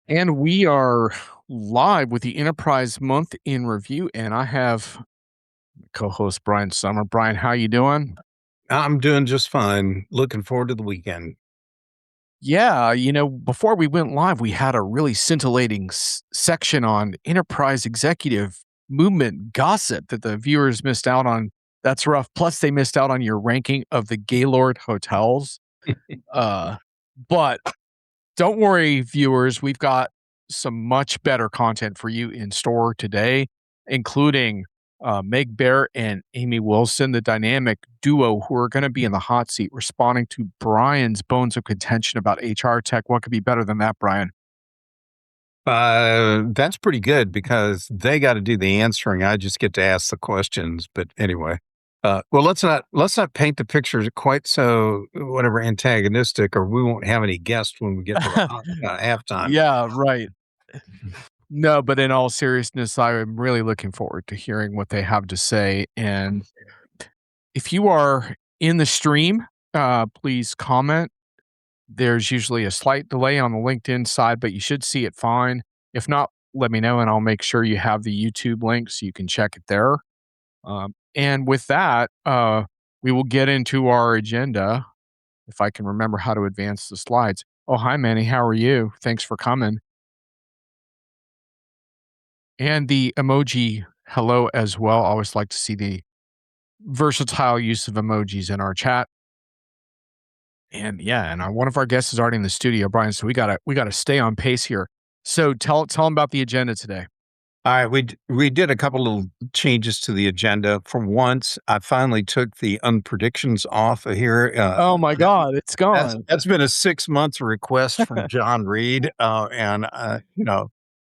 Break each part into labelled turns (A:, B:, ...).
A: And we are live with the Enterprise Month in Review, and I have co-host Brian Summer. Brian, how you doing?
B: I'm doing just fine. Looking forward to the weekend.
A: Yeah, before we went live, we had a really scintillating section on enterprise executive movement gossip that the viewers missed out on. That's rough. Plus, they missed out on your ranking of the Gaylord hotels. Uh, but don't worry, viewers. We've got some much better content for you in store today, including Meg Bear and Amy Wilson, the dynamic duo who are going to be in the hot seat responding to Brian's bones of contention about HR tech. What could be better than that, Brian?
B: That's pretty good because they got to do the answering. I just get to ask the questions. But anyway, well, let's not paint the picture quite so whatever antagonistic, or we won't have any guests when we get to the halftime.
A: Yeah, right. No, but in all seriousness, I am really looking forward to hearing what they have to say. And if you are in the stream, please comment. There's usually a slight delay on the LinkedIn side, but you should see it fine. If not, let me know and I'll make sure you have the YouTube link so you can check it there. And with that, we will get into our agenda if I can remember how to advance the slides. Oh, hi, Manny. How are you? Thanks for coming. And the emoji hello as well. I always like to see the versatile use of emojis in our chat. And yeah, and one of our guests is already in the studio, Brian. So we gotta stay on pace here. So tell them about the agenda today.
B: All right, we did a couple little changes to the agenda. For once, I finally took the unpredictions off of here.
A: Oh my God, it's
B: That's
A: gone.
B: that's been a 6 months request from John Reed, and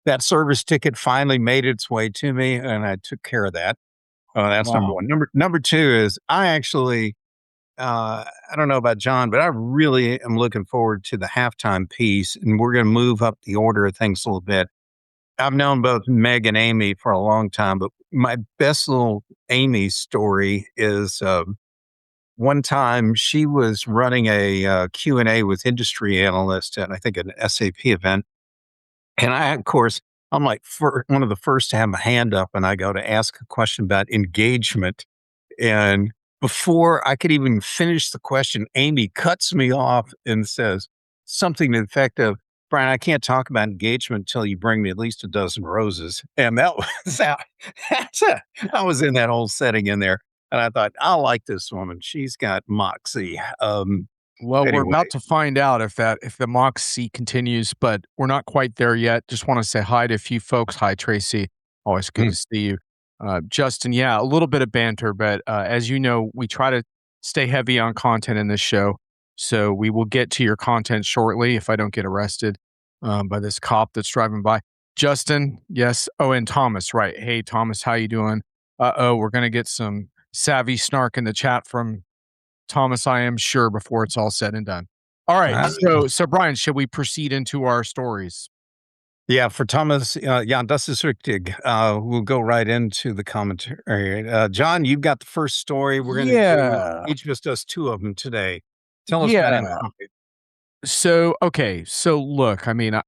B: that service ticket finally made its way to me, and I took care of that. That's number
A: Wow.
B: one. Number two is I actually I don't know about John, but I really am looking forward to the halftime piece, and we're going to move up the order of things a little bit. I've known both Meg and Amy for a long time, but my best little Amy story is one time she was running a Q&A with industry analysts at, I think, an SAP event. And I, of course, I'm like one of the first to have my hand up, and I go to ask a question about engagement. And before I could even finish the question, Amy cuts me off and says something to the effect of, Brian, I can't talk about engagement until you bring me at least a dozen roses. And that was I was in that whole setting in there. And I thought, I like this woman. She's got moxie.
A: Well, we're
B: Anyway,
A: about to find out if the Moxie continues, but we're not quite there yet. Just want to say hi to a few folks. Hi, Tracy. Always good to
B: mm,
A: see you. Justin, yeah, a little bit of banter, but as you know, we try to stay heavy on content in this show. So we will get to your content shortly if I don't get arrested by this cop that's driving by. Justin, yes. Oh, and Thomas, right. Hey, Thomas, how you doing? Oh, we're gonna get some savvy snark in the chat from Thomas, I am sure, before it's all said and done. All right.
B: uh,
A: So Brian, should we proceed into our stories?
B: yeah, for Thomas, yeah, das ist richtig. We'll go right into the commentary. John, you've got the first story. We're going to do
A: Yeah.
B: each of us does two of them today. Tell us about
A: Yeah.
B: Anthropic.
A: So, okay. So look, I mean,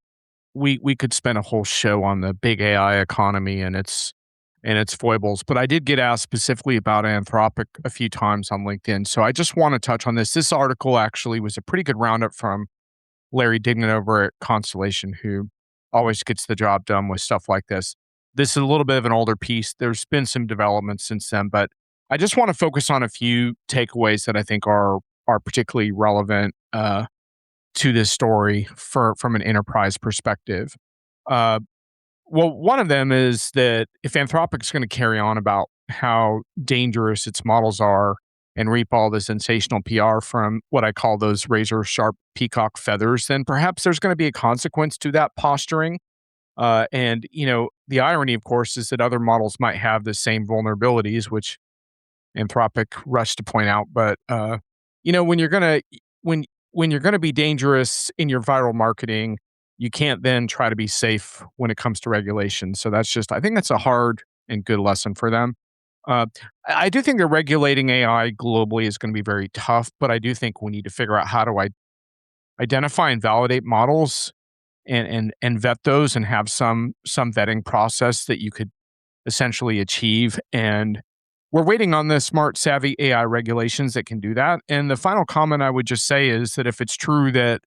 A: we could spend a whole show on the big AI economy and its foibles, but I did get asked specifically about Anthropic a few times on LinkedIn. So I just want to touch on this. This article actually was a pretty good roundup from Larry Dignan over at Constellation, who always gets the job done with stuff like this. This is a little bit of an older piece. There's been some developments since then, but I just want to focus on a few takeaways that I think are particularly relevant to this story from an enterprise perspective. Uh, well, one of them is that if Anthropic's going to carry on about how dangerous its models are and reap all the sensational PR from what I call those razor sharp peacock feathers, then perhaps there's going to be a consequence to that posturing. And the irony, of course, is that other models might have the same vulnerabilities, which Anthropic rushed to point out. But when you're gonna when you're gonna be dangerous in your viral marketing, you can't then try to be safe when it comes to regulation. So I think that's a hard and good lesson for them. Uh, I do think that regulating AI globally is going to be very tough, but I do think we need to figure out how to identify and validate models and vet those and have some vetting process that you could essentially achieve. And we're waiting on the smart, savvy AI regulations that can do that. And the final comment I would just say is that if it's true that,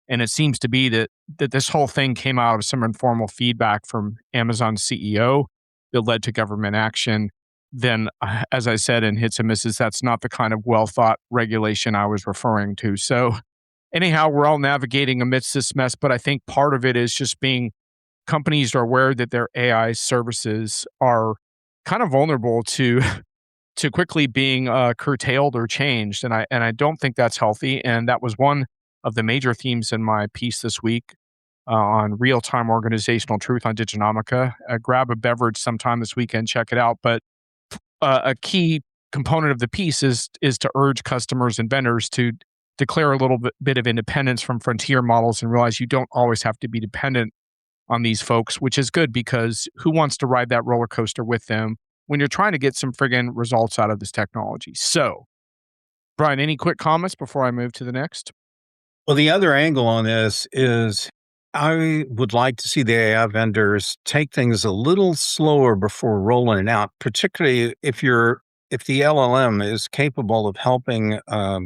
A: and it seems to be that this whole thing came out of some informal feedback from Amazon's CEO that led to government action, then as I said in Hits and Misses, that's not the kind of well thought regulation I was referring to. So anyhow, we're all navigating amidst this mess, but I think part of it is just being companies are aware that their AI services are kind of vulnerable to to quickly being curtailed or changed, and I don't think that's healthy. And that was one of the major themes in my piece this week on real time organizational truth on Diginomica. Grab a beverage sometime this weekend, check it out. But a key component of the piece is to urge customers and vendors to declare a little bit of independence from frontier models and realize you don't always have to be dependent on these folks, which is good because who wants to ride that roller coaster with them when you're trying to get some friggin' results out of this technology? So, Brian, any quick comments before I move to the next?
B: Well, the other angle on this is I would like to see the AI vendors take things a little slower before rolling it out, particularly if the LLM is capable of helping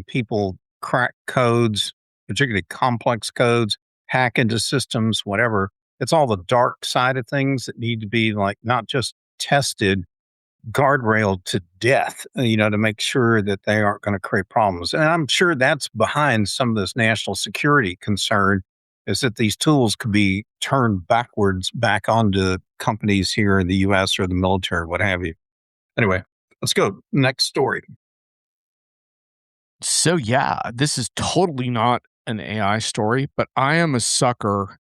B: people crack codes, particularly complex codes, hack into systems, whatever. It's all the dark side of things that need to be like not just tested, guardrailed to death, to make sure that they aren't going to create problems. And I'm sure that's behind some of this national security concern is that these tools could be turned backwards back onto companies here in the US or the military, what have you. Anyway, let's go. Next story.
A: So, yeah, this is totally not an AI story, but I am a sucker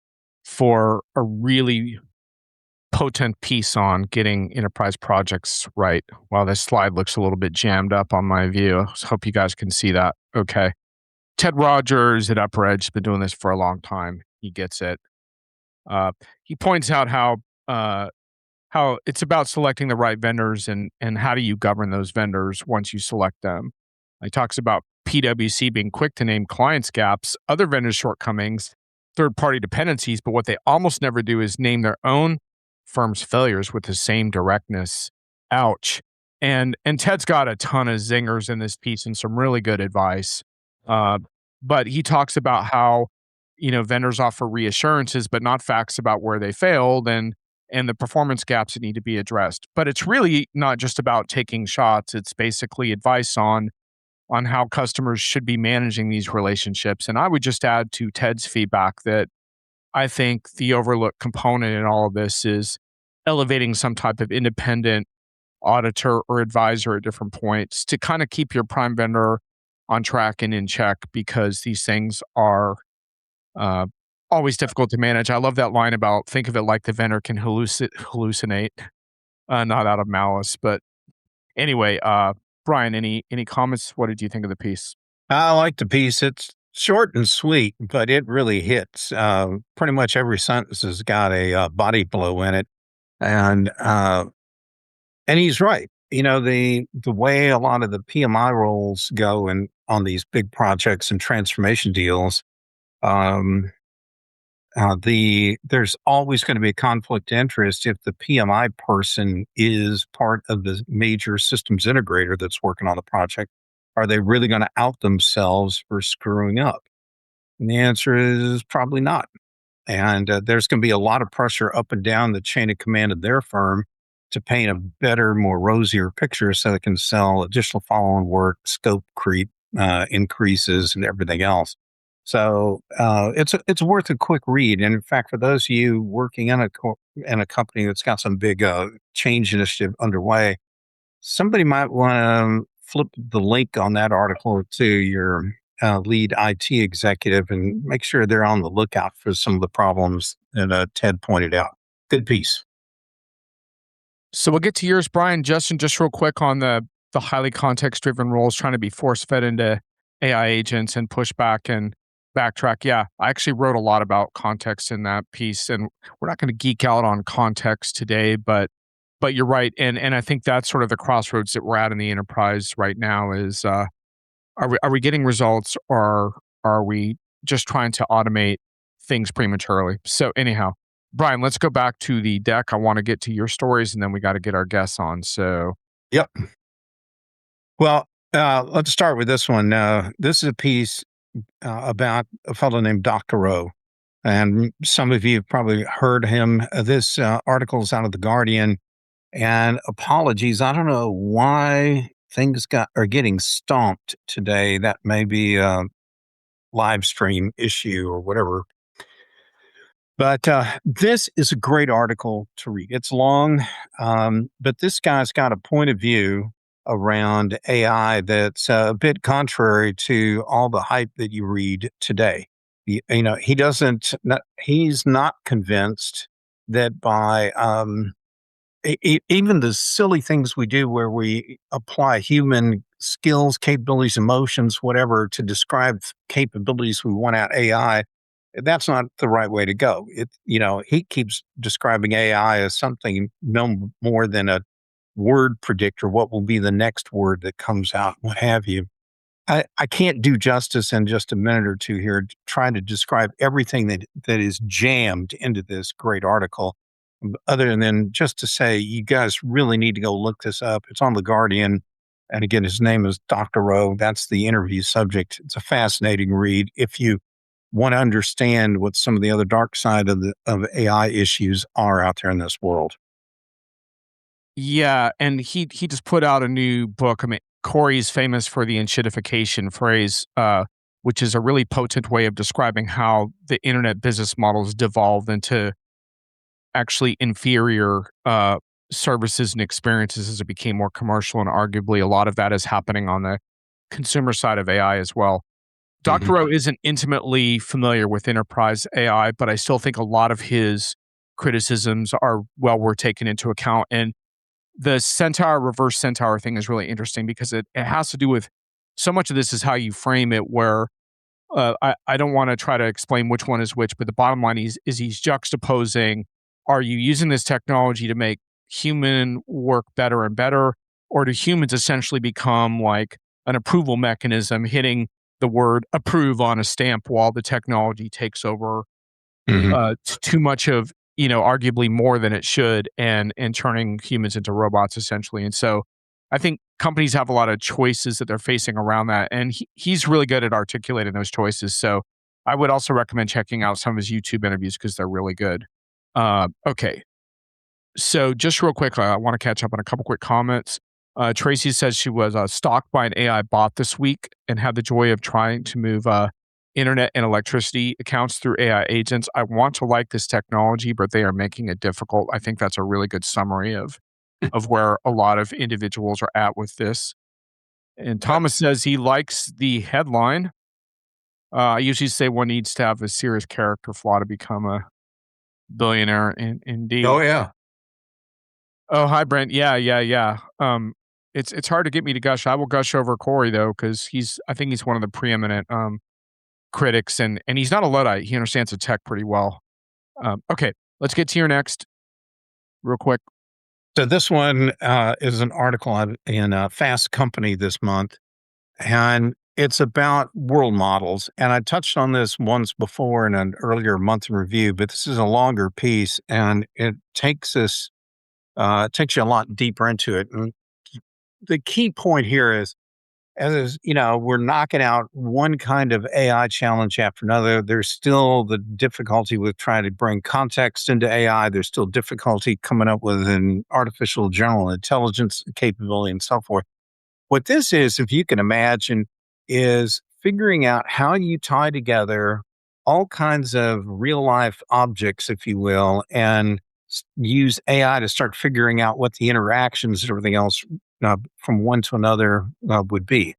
A: for a really potent piece on getting enterprise projects right. Wow, this slide looks a little bit jammed up on my view. I hope you guys can see that. Okay. Ted Rogers at UpperEdge has been doing this for a long time. He gets it. He points out how it's about selecting the right vendors and how do you govern those vendors once you select them. He talks about PwC being quick to name clients' gaps, other vendors' shortcomings, third-party dependencies, but what they almost never do is name their own firm's failures with the same directness. Ouch. And Ted's got a ton of zingers in this piece and some really good advice. Uh, but he talks about how vendors offer reassurances, but not facts about where they failed and the performance gaps that need to be addressed. But it's really not just about taking shots. It's basically advice on how customers should be managing these relationships. And I would just add to Ted's feedback that I think the overlooked component in all of this is elevating some type of independent auditor or advisor at different points to kind of keep your prime vendor on track and in check because these things are uh, always difficult to manage. I love that line about think of it like the vendor can hallucinate, not out of malice. But anyway, Brian, any comments? What did you think of the piece?
B: I like the piece. It's short and sweet, but it really hits. Pretty much every sentence has got a body blow in it. And and he's right. The way a lot of the PMI roles go and on these big projects and transformation deals, um, there's always going to be a conflict of interest if the PMI person is part of the major systems integrator that's working on the project. Are they really going to out themselves for screwing up? And the answer is probably not. And there's going to be a lot of pressure up and down the chain of command of their firm to paint a better, more rosier picture so they can sell additional follow-on work, scope creep increases, and everything else. So it's worth a quick read. And in fact, for those of you working in a company that's got some big change initiative underway, somebody might want to flip the link on that article to your lead IT executive and make sure they're on the lookout for some of the problems that Ted pointed out. Good piece.
A: So we'll get to yours, Brian. Justin, just real quick on the highly context driven roles trying to be force fed into AI agents and push back and backtrack. Yeah, I actually wrote a lot about context in that piece, and we're not going to geek out on context today, but you're right, and I think that's sort of the crossroads that we're at in the enterprise right now. Is are we getting results, or are we just trying to automate things prematurely. So anyhow, Brian, let's go back to the deck. I want to get to your stories, and then we got to get our guests on. So
B: Yep. Well, let's start with this one. This is a piece about a fellow named Dr. O. And some of you have probably heard him. This article is out of The Guardian. And apologies, I don't know why things are getting stomped today. That may be a live stream issue or whatever. But this is a great article to read. It's long, but this guy's got a point of view around AI that's a bit contrary to all the hype that you read today. He doesn't. He's not convinced that by even the silly things we do, where we apply human skills, capabilities, emotions, whatever, to describe capabilities we want out AI, that's not the right way to go. He keeps describing AI as something no more than a word predictor, what will be the next word that comes out, what have you. I can't do justice in just a minute or two here trying to describe everything that is jammed into this great article, other than just to say, you guys really need to go look this up. It's on The Guardian. And again, his name is Dr. O. That's the interview subject. It's a fascinating read if you want to understand what some of the other dark side of AI issues are out there in this world.
A: yeah, and he just put out a new book. I mean, Corey's famous for the enshittification phrase, which is a really potent way of describing how the internet business models devolved into actually inferior services and experiences as it became more commercial. And arguably, a lot of that is happening on the consumer side of AI as well.
B: Mhm.
A: Dr. O isn't intimately familiar with enterprise AI, but I still think a lot of his criticisms are well worth taking into account. And the Centaur reverse Centaur thing is really interesting because it has to do with so much of this is how you frame it, where I don't want to try to explain which one is which, but the bottom line is he's juxtaposing, are you using this technology to make human work better and better? Or do humans essentially become like an approval mechanism, hitting the word approve on a stamp while the technology takes over
B: Mhm.
A: too much of, arguably more than it should, and turning humans into robots essentially. And so I think companies have a lot of choices that they're facing around that, and he's really good at articulating those choices. So I would also recommend checking out some of his YouTube interviews because they're really good. Okay, so just real quick, I want to catch up on a couple quick comments. Tracy says she was stalked by an AI bot this week and had the joy of trying to move internet and electricity accounts through AI agents. I want to like this technology, but they are making it difficult. I think that's a really good summary of where a lot of individuals are at with this. And Thomas says he likes the headline. I usually say one needs to have a serious character flaw to become a billionaire. Indeed.
B: Oh yeah.
A: Oh, hi, Brent. Yeah, yeah, yeah. It's hard to get me to gush. I will gush over Corey though, because I think he's one of the preeminent critics, and he's not a luddite. He understands the tech pretty well. Okay, let's get to your next real quick.
B: So this one is an article in Fast Company this month, and it's about world models. And I touched on this once before in an earlier month in review, but this is a longer piece, and it takes you a lot deeper into it. And the key point here is, we're knocking out one kind of AI challenge after another. There's still the difficulty with trying to bring context into AI. There's still difficulty coming up with an artificial general intelligence capability and so forth. What this is, if you can imagine, is figuring out how you tie together all kinds of real life objects, if you will, and use AI to start figuring out what the interactions and everything else from one to another would be.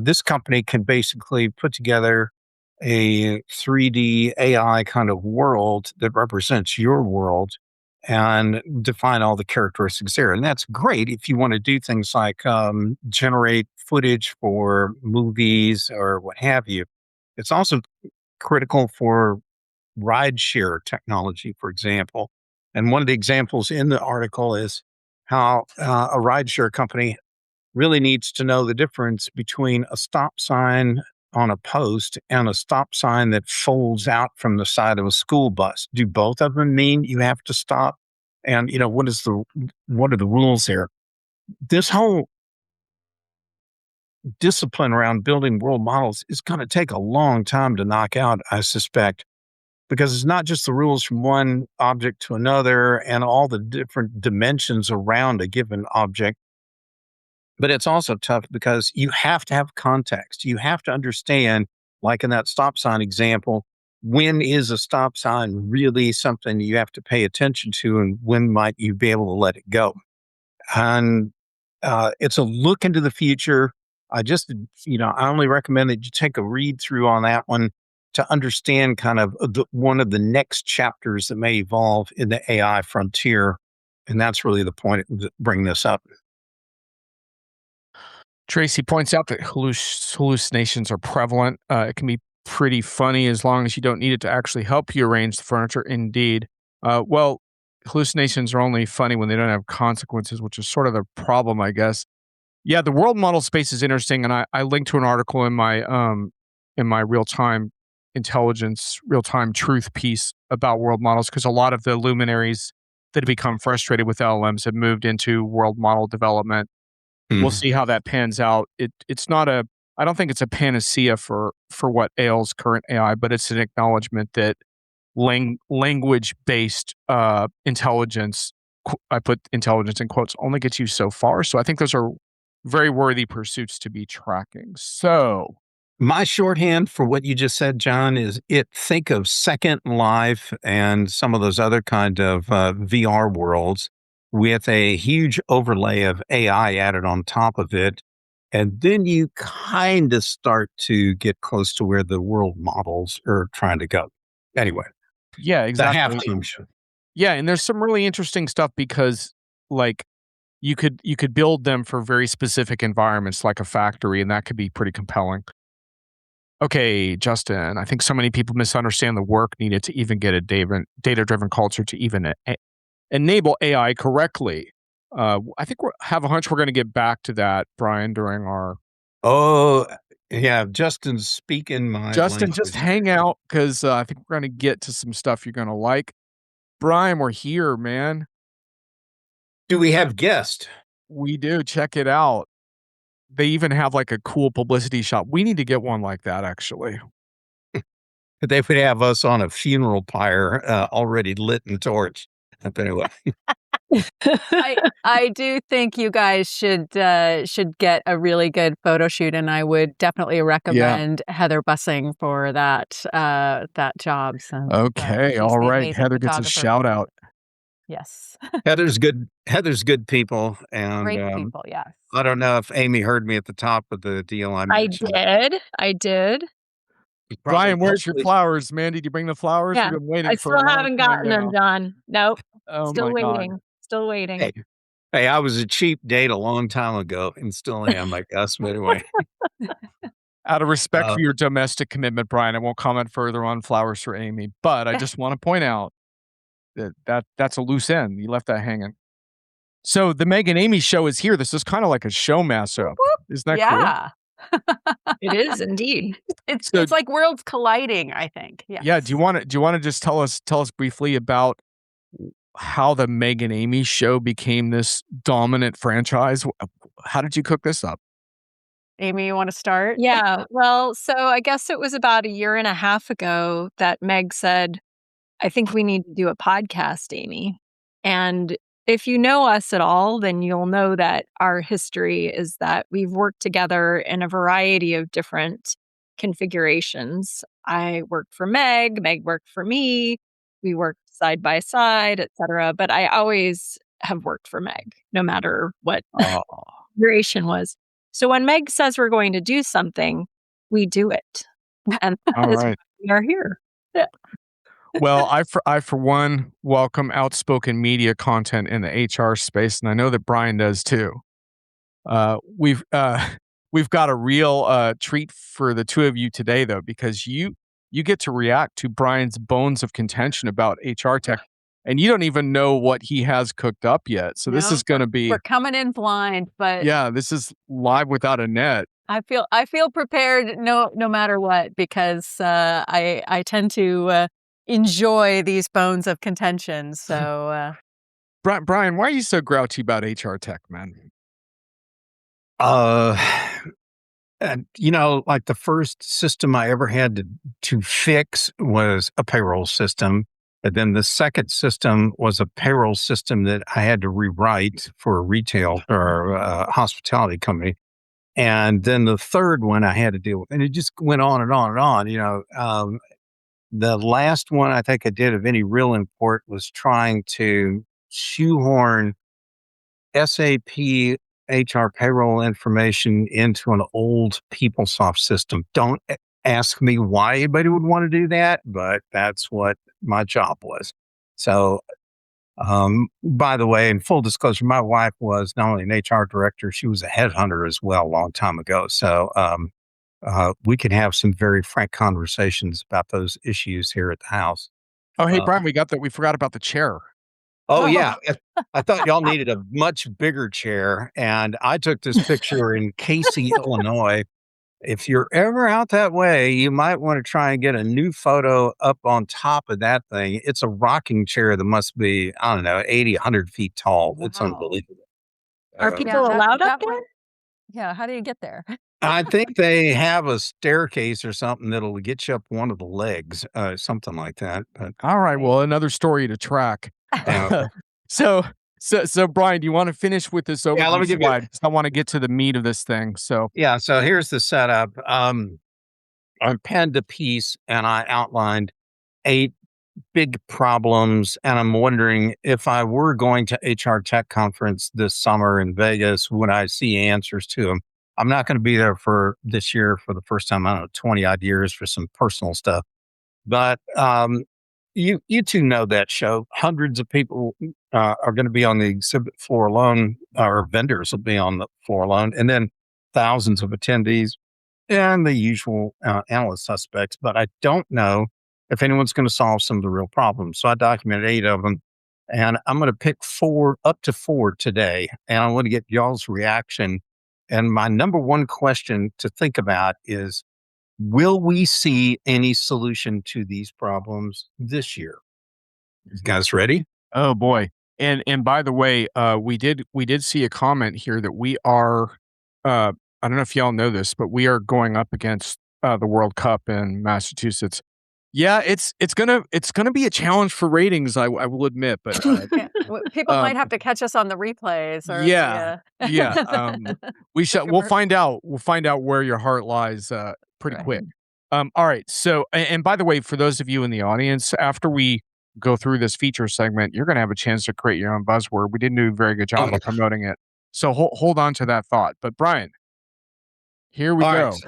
B: This company can basically put together a 3D AI kind of world that represents your world and define all the characteristics there. And that's great if you want to do things like generate footage for movies or what have you. It's also critical for rideshare technology, for example. And one of the examples in the article is how a rideshare company really needs to know the difference between a stop sign on a post and a stop sign that folds out from the side of a school bus? Do both of them mean you have to stop? And what are the rules there? This whole discipline around building world models is going to take a long time to knock out, I suspect, because it's not just the rules from one object to another and all the different dimensions around a given object, but it's also tough because you have to have context. You have to understand, like in that stop sign example, when is a stop sign really something you have to pay attention to, and when might you be able to let it go? And it's a look into the future. I only recommend that you take a read through on that one to understand kind of one of the next chapters that may evolve in the AI frontier. And that's really the point of bringing this up.
A: Tracy points out that hallucinations are prevalent. It can be pretty funny as long as you don't need it to actually help you arrange the furniture. Indeed. Well, hallucinations are only funny when they don't have consequences, which is sort of the problem, I guess. Yeah, the world model space is interesting, and I linked to an article in my real time intelligence, real time truth piece about world models, because a lot of the luminaries that have become frustrated with LLMs have moved into world model development. We'll see how that pans out. It's not a I don't think it's a panacea for what ails current AI, but it's an acknowledgement that language based intelligence, I put intelligence in quotes, only gets you so far. So I think those are very worthy pursuits to be tracking. So
B: My shorthand for what you just said, John, is think of Second Life and some of those other kind of VR worlds with a huge overlay of AI added on top of it. And then you kind of start to get close to where the world models are trying to go. Anyway,
A: yeah,
B: the
A: exactly.
B: halftime show.
A: Yeah, and there's some really interesting stuff because like you could build them for very specific environments like a factory, and that could be pretty compelling. Okay, Justin, I think so many people misunderstand the work needed to even get a data-driven culture to even enable AI correctly. I think we have a hunch we're going to get back to that, Brian, during our.
B: Oh, yeah. Justin's speaking my
A: Justin,
B: language.
A: just hang out because I think we're going to get to some stuff you're going to like. Brian, we're here, man.
B: Do we have guests?
A: We do. Check it out. They even have like a cool publicity shot. We need to get one like that, actually.
B: They would have us on a funeral pyre already lit and torched. But anyway.
C: I do think you guys should get a really good photo shoot, and I would definitely recommend Heather Bussing for that job. So,
A: okay, all right. Heather gets a shout out.
C: Yes,
B: Heather's good. Heather's good people, and
C: great people. Yes.
B: I don't know if Amy heard me at the top of the deal.
D: I did.
A: Brian, where's your flowers, man? Did you bring the flowers?
D: Yeah,
A: We've been waiting
D: I
A: for
D: still haven't gotten them, John. Nope.
A: Oh
D: Still
A: my God.
D: waiting. Still waiting.
B: Hey, I was a cheap date a long time ago, and still am, I guess. But anyway,
A: out of respect for your domestic commitment, Brian, I won't comment further on flowers for Amy. But I just want to point out that's a loose end. You left that hanging. So the Meg and Amy show is here. This is kind of like a show mashup. Isn't that cool?
D: It is indeed.
C: It's like worlds colliding, I think. Yes.
A: Yeah. Do you want to just tell us briefly about how the Meg and Amy show became this dominant franchise? How did you cook this up?
C: Amy, you want to start?
D: Yeah. Well, so I guess it was about a year and a half ago that Meg said, I think we need to do a podcast, Amy. And if you know us at all, then you'll know that our history is that we've worked together in a variety of different configurations. I worked for Meg worked for me. We worked side by side, etc. But I always have worked for Meg, no matter what configuration was. So when Meg says we're going to do something, we do it. And that is why we are here. Yeah.
A: Well, I for one welcome outspoken media content in the HR space, and I know that Brian does too. We've got a real treat for the two of you today, though, because you get to react to Brian's bones of contention about HR tech, and you don't even know what he has cooked up yet. So this is going to be
C: we're coming in blind, but
A: yeah, this is live without a net.
C: I feel prepared no matter what, because I tend to enjoy these bones of contention. So
A: Brian, why are you so grouchy about HR tech, man?
B: Uh, and like the first system I ever had to fix was a payroll system. And then the second system was a payroll system that I had to rewrite for a retail or hospitality company. And then the third one I had to deal with, and it just went on and on and on. The last one I think I did of any real import was trying to shoehorn SAP HR payroll information into an old PeopleSoft system. Don't ask me why anybody would want to do that, but that's what my job was. So, by the way, in full disclosure, my wife was not only an HR director, she was a headhunter as well a long time ago. So, we can have some very frank conversations about those issues here at the house.
A: Oh, hey,
B: Uh,
A: Brian, we forgot about the chair.
B: Oh, yeah. I thought y'all needed a much bigger chair. And I took this picture in Casey, Illinois. If you're ever out that way, you might want to try and get a new photo up on top of that thing. It's a rocking chair that must be, I don't know, 80, 100 feet tall. It's
C: Wow.
B: unbelievable.
D: Are
B: Uh,
D: people allowed up there?
C: Yeah, how do you get there?
B: I think they have a staircase or something that'll get you up one of the legs, something like that. But
A: All right, well, another story to track.
B: yeah,
A: So Brian, do you want to finish with this overview
B: let me give you.
A: slide? 'Cause I want to get to the meat of this thing. So
B: Yeah, so here's the setup. I penned a piece and I outlined 8 big problems, and I'm wondering if I were going to HR Tech Conference this summer in Vegas, would I see answers to them? I'm not going to be there for this year for the first time, I don't know, 20 odd years for some personal stuff. But you two know that show. Hundreds of people are going to be on the exhibit floor alone, or vendors will be on the floor alone, and then thousands of attendees and the usual analyst suspects. But I don't know if anyone's going to solve some of the real problems. So I documented 8 of them, and I'm going to pick up to 4 today, and I want to get y'all's reaction. And my number one question to think about is, will we see any solution to these problems this year? You guys ready?
A: oh boy. And by the way, we did see a comment here that we are I don't know if y'all know this, but we are going up against the World Cup in Massachusetts. Yeah, it's gonna be a challenge for ratings, I will admit, but
C: Yeah, people might
A: um,
C: have to catch us on the replays or
A: yeah, yeah. We'll
C: Sure.
A: find out. We'll find out where your heart lies pretty
C: Right.
A: quick. All right. So, and by the way, for those of you in the audience, after we go through this feature segment, you're going to have a chance to create your own buzzword. We didn't do a very good job
B: Okay.
A: of promoting it, so hold on to that thought. But Brian, here we
B: All
A: go.
B: right.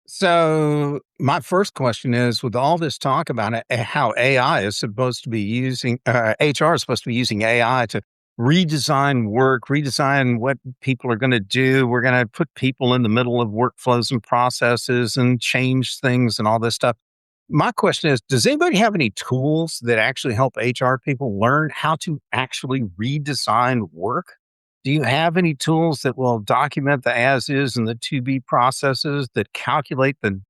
B: So my first question is, with all this talk about how AI is supposed to be using, HR is supposed to be using AI to redesign work, redesign what people are going to do. We're going to put people in the middle of workflows and processes and change things and all this stuff. My question is, does anybody have any tools that actually help HR people learn how to actually redesign work? Do you have any tools that will document the as is and the to be processes that calculate the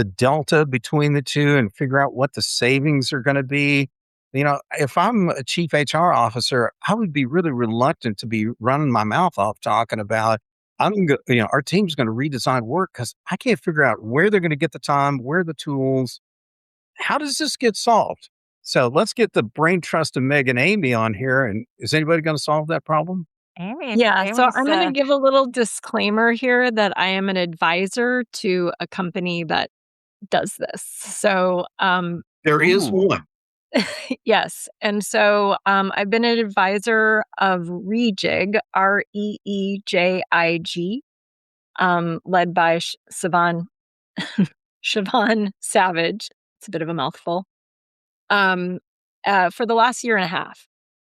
B: delta between the two and figure out what the savings are going to be? If I'm a chief HR officer, I would be really reluctant to be running my mouth off talking about our team's going to redesign work because I can't figure out where they're going to get the time, where are the tools. How does this get solved? So let's get the brain trust of Meg and Amy on here. And is anybody going to solve that problem?
D: Yeah, so I'm going to
C: Amy's,
D: give a little disclaimer here that I am an advisor to a company that does this. So,
B: There is
A: Ooh.
B: one.
D: yes. And so I've been an advisor of Rejig, REEJIG, led by Siobhan Savage. It's a bit of a mouthful. For the last year and a half.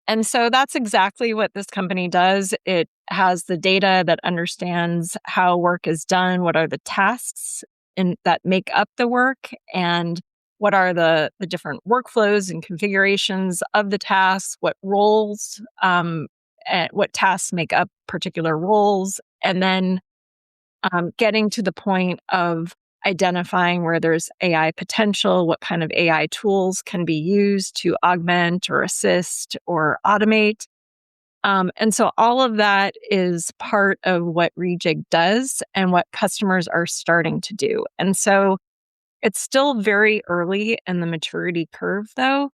D: And so that's exactly what this company does. It has the data that understands how work is done, what are the tasks that make up the work, and what are the different workflows and configurations of the tasks, what roles, and what tasks make up particular roles. And then getting to the point of identifying where there's AI potential, what kind of AI tools can be used to augment or assist or automate. And so all of that is part of what Rejig does and what customers are starting to do. And so it's still very early in the maturity curve, though,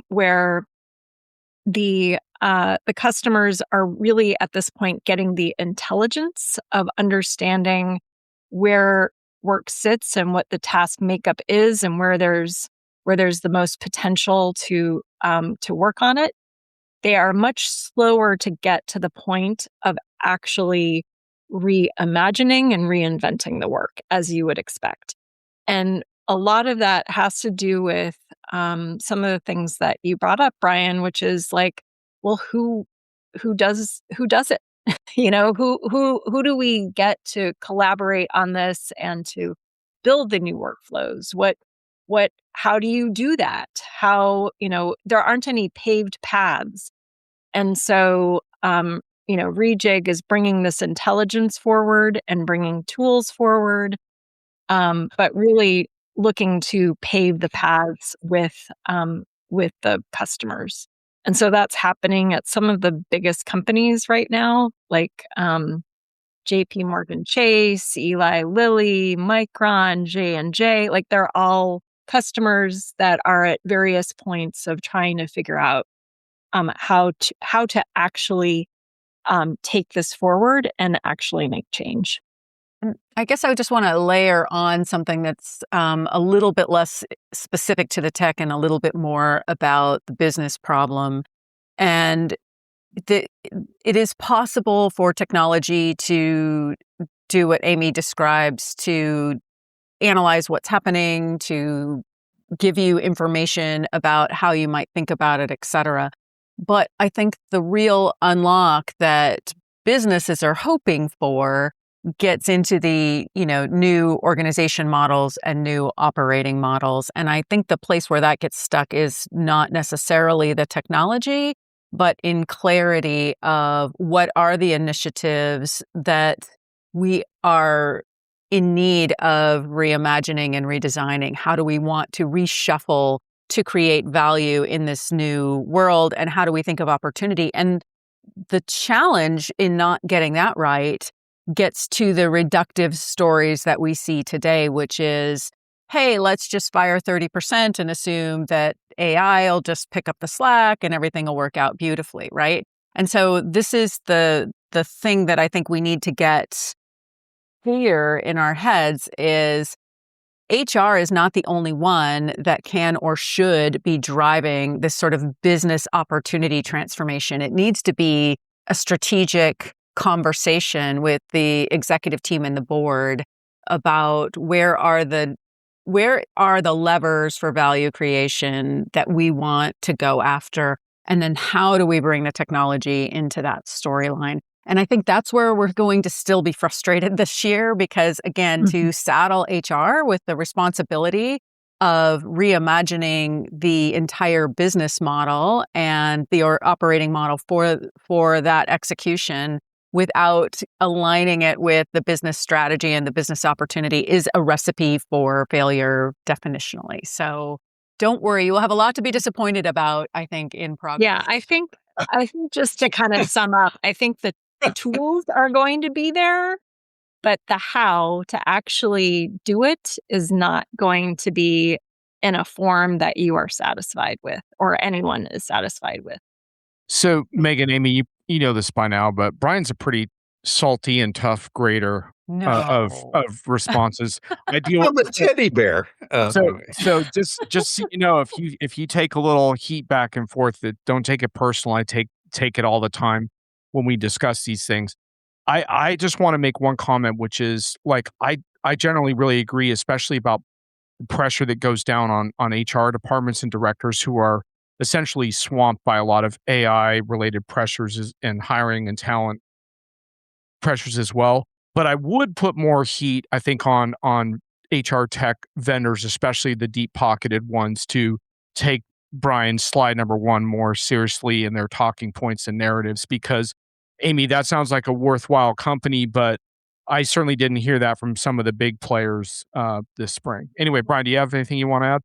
D: where the customers are really at this point getting the intelligence of understanding where work sits and what the task makeup is and where there's the most potential to work on it. They are much slower to get to the point of actually reimagining and reinventing the work, as you would expect. And a lot of that has to do with some of the things that you brought up, Brian, which is like, well, who does it? Who do we get to collaborate on this and to build the new workflows? How do you do that? How, there aren't any paved paths. And so, Rejig is bringing this intelligence forward and bringing tools forward, but really looking to pave the paths with the customers. And so that's happening at some of the biggest companies right now, like JP Morgan Chase, Eli Lilly, Micron, J&J. Like they're all customers that are at various points of trying to figure out how to actually take this forward and actually make change.
C: I guess I would just want to layer on something that's a little bit less specific to the tech and a little bit more about the business problem. And it is possible for technology to do what Amy describes, to analyze what's happening, to give you information about how you might think about it, et cetera. But I think the real unlock that businesses are hoping for gets into the, new organization models and new operating models. And I think the place where that gets stuck is not necessarily the technology, but in clarity of what are the initiatives that we are in need of reimagining and redesigning. How do we want to reshuffle to create value in this new world? And how do we think of opportunity? And the challenge in not getting that right gets to the reductive stories that we see today, which is, hey, let's just fire 30% and assume that AI will just pick up the slack and everything will work out beautifully, right? And so this is the thing that I think we need to get clear in our heads is HR is not the only one that can or should be driving this sort of business opportunity transformation. It needs to be a strategic conversation with the executive team and the board about where are the levers for value creation that we want to go after, and then how do we bring the technology into that storyline. And I think that's where we're going to still be frustrated this year because, again, to saddle HR with the responsibility of reimagining the entire business model and the operating model for that execution without aligning it with the business strategy and the business opportunity is a recipe for failure definitionally. So don't worry, you'll have a lot to be disappointed about, I think, in progress.
D: Yeah, I think just to kind of sum up, I think the tools are going to be there, but the how to actually do it is not going to be in a form that you are satisfied with or anyone is satisfied with.
A: So, Megan, Amy, you know this by now, but Brian's a pretty salty and tough grader of responses. I deal
E: I'm a teddy bear.
A: so just so you know, if you take a little heat back and forth, don't take it personal. I take it all the time when we discuss these things. I just want to make one comment, which is like I generally really agree, especially about the pressure that goes down on HR departments and directors who are essentially swamped by a lot of AI related pressures and hiring and talent pressures as well. But I would put more heat, I think, on HR tech vendors, especially the deep pocketed ones, to take Brian's slide number 1 more seriously in their talking points and narratives. Because, Amy, that sounds like a worthwhile company, but I certainly didn't hear that from some of the big players this spring. Anyway, Brian, do you have anything you want to add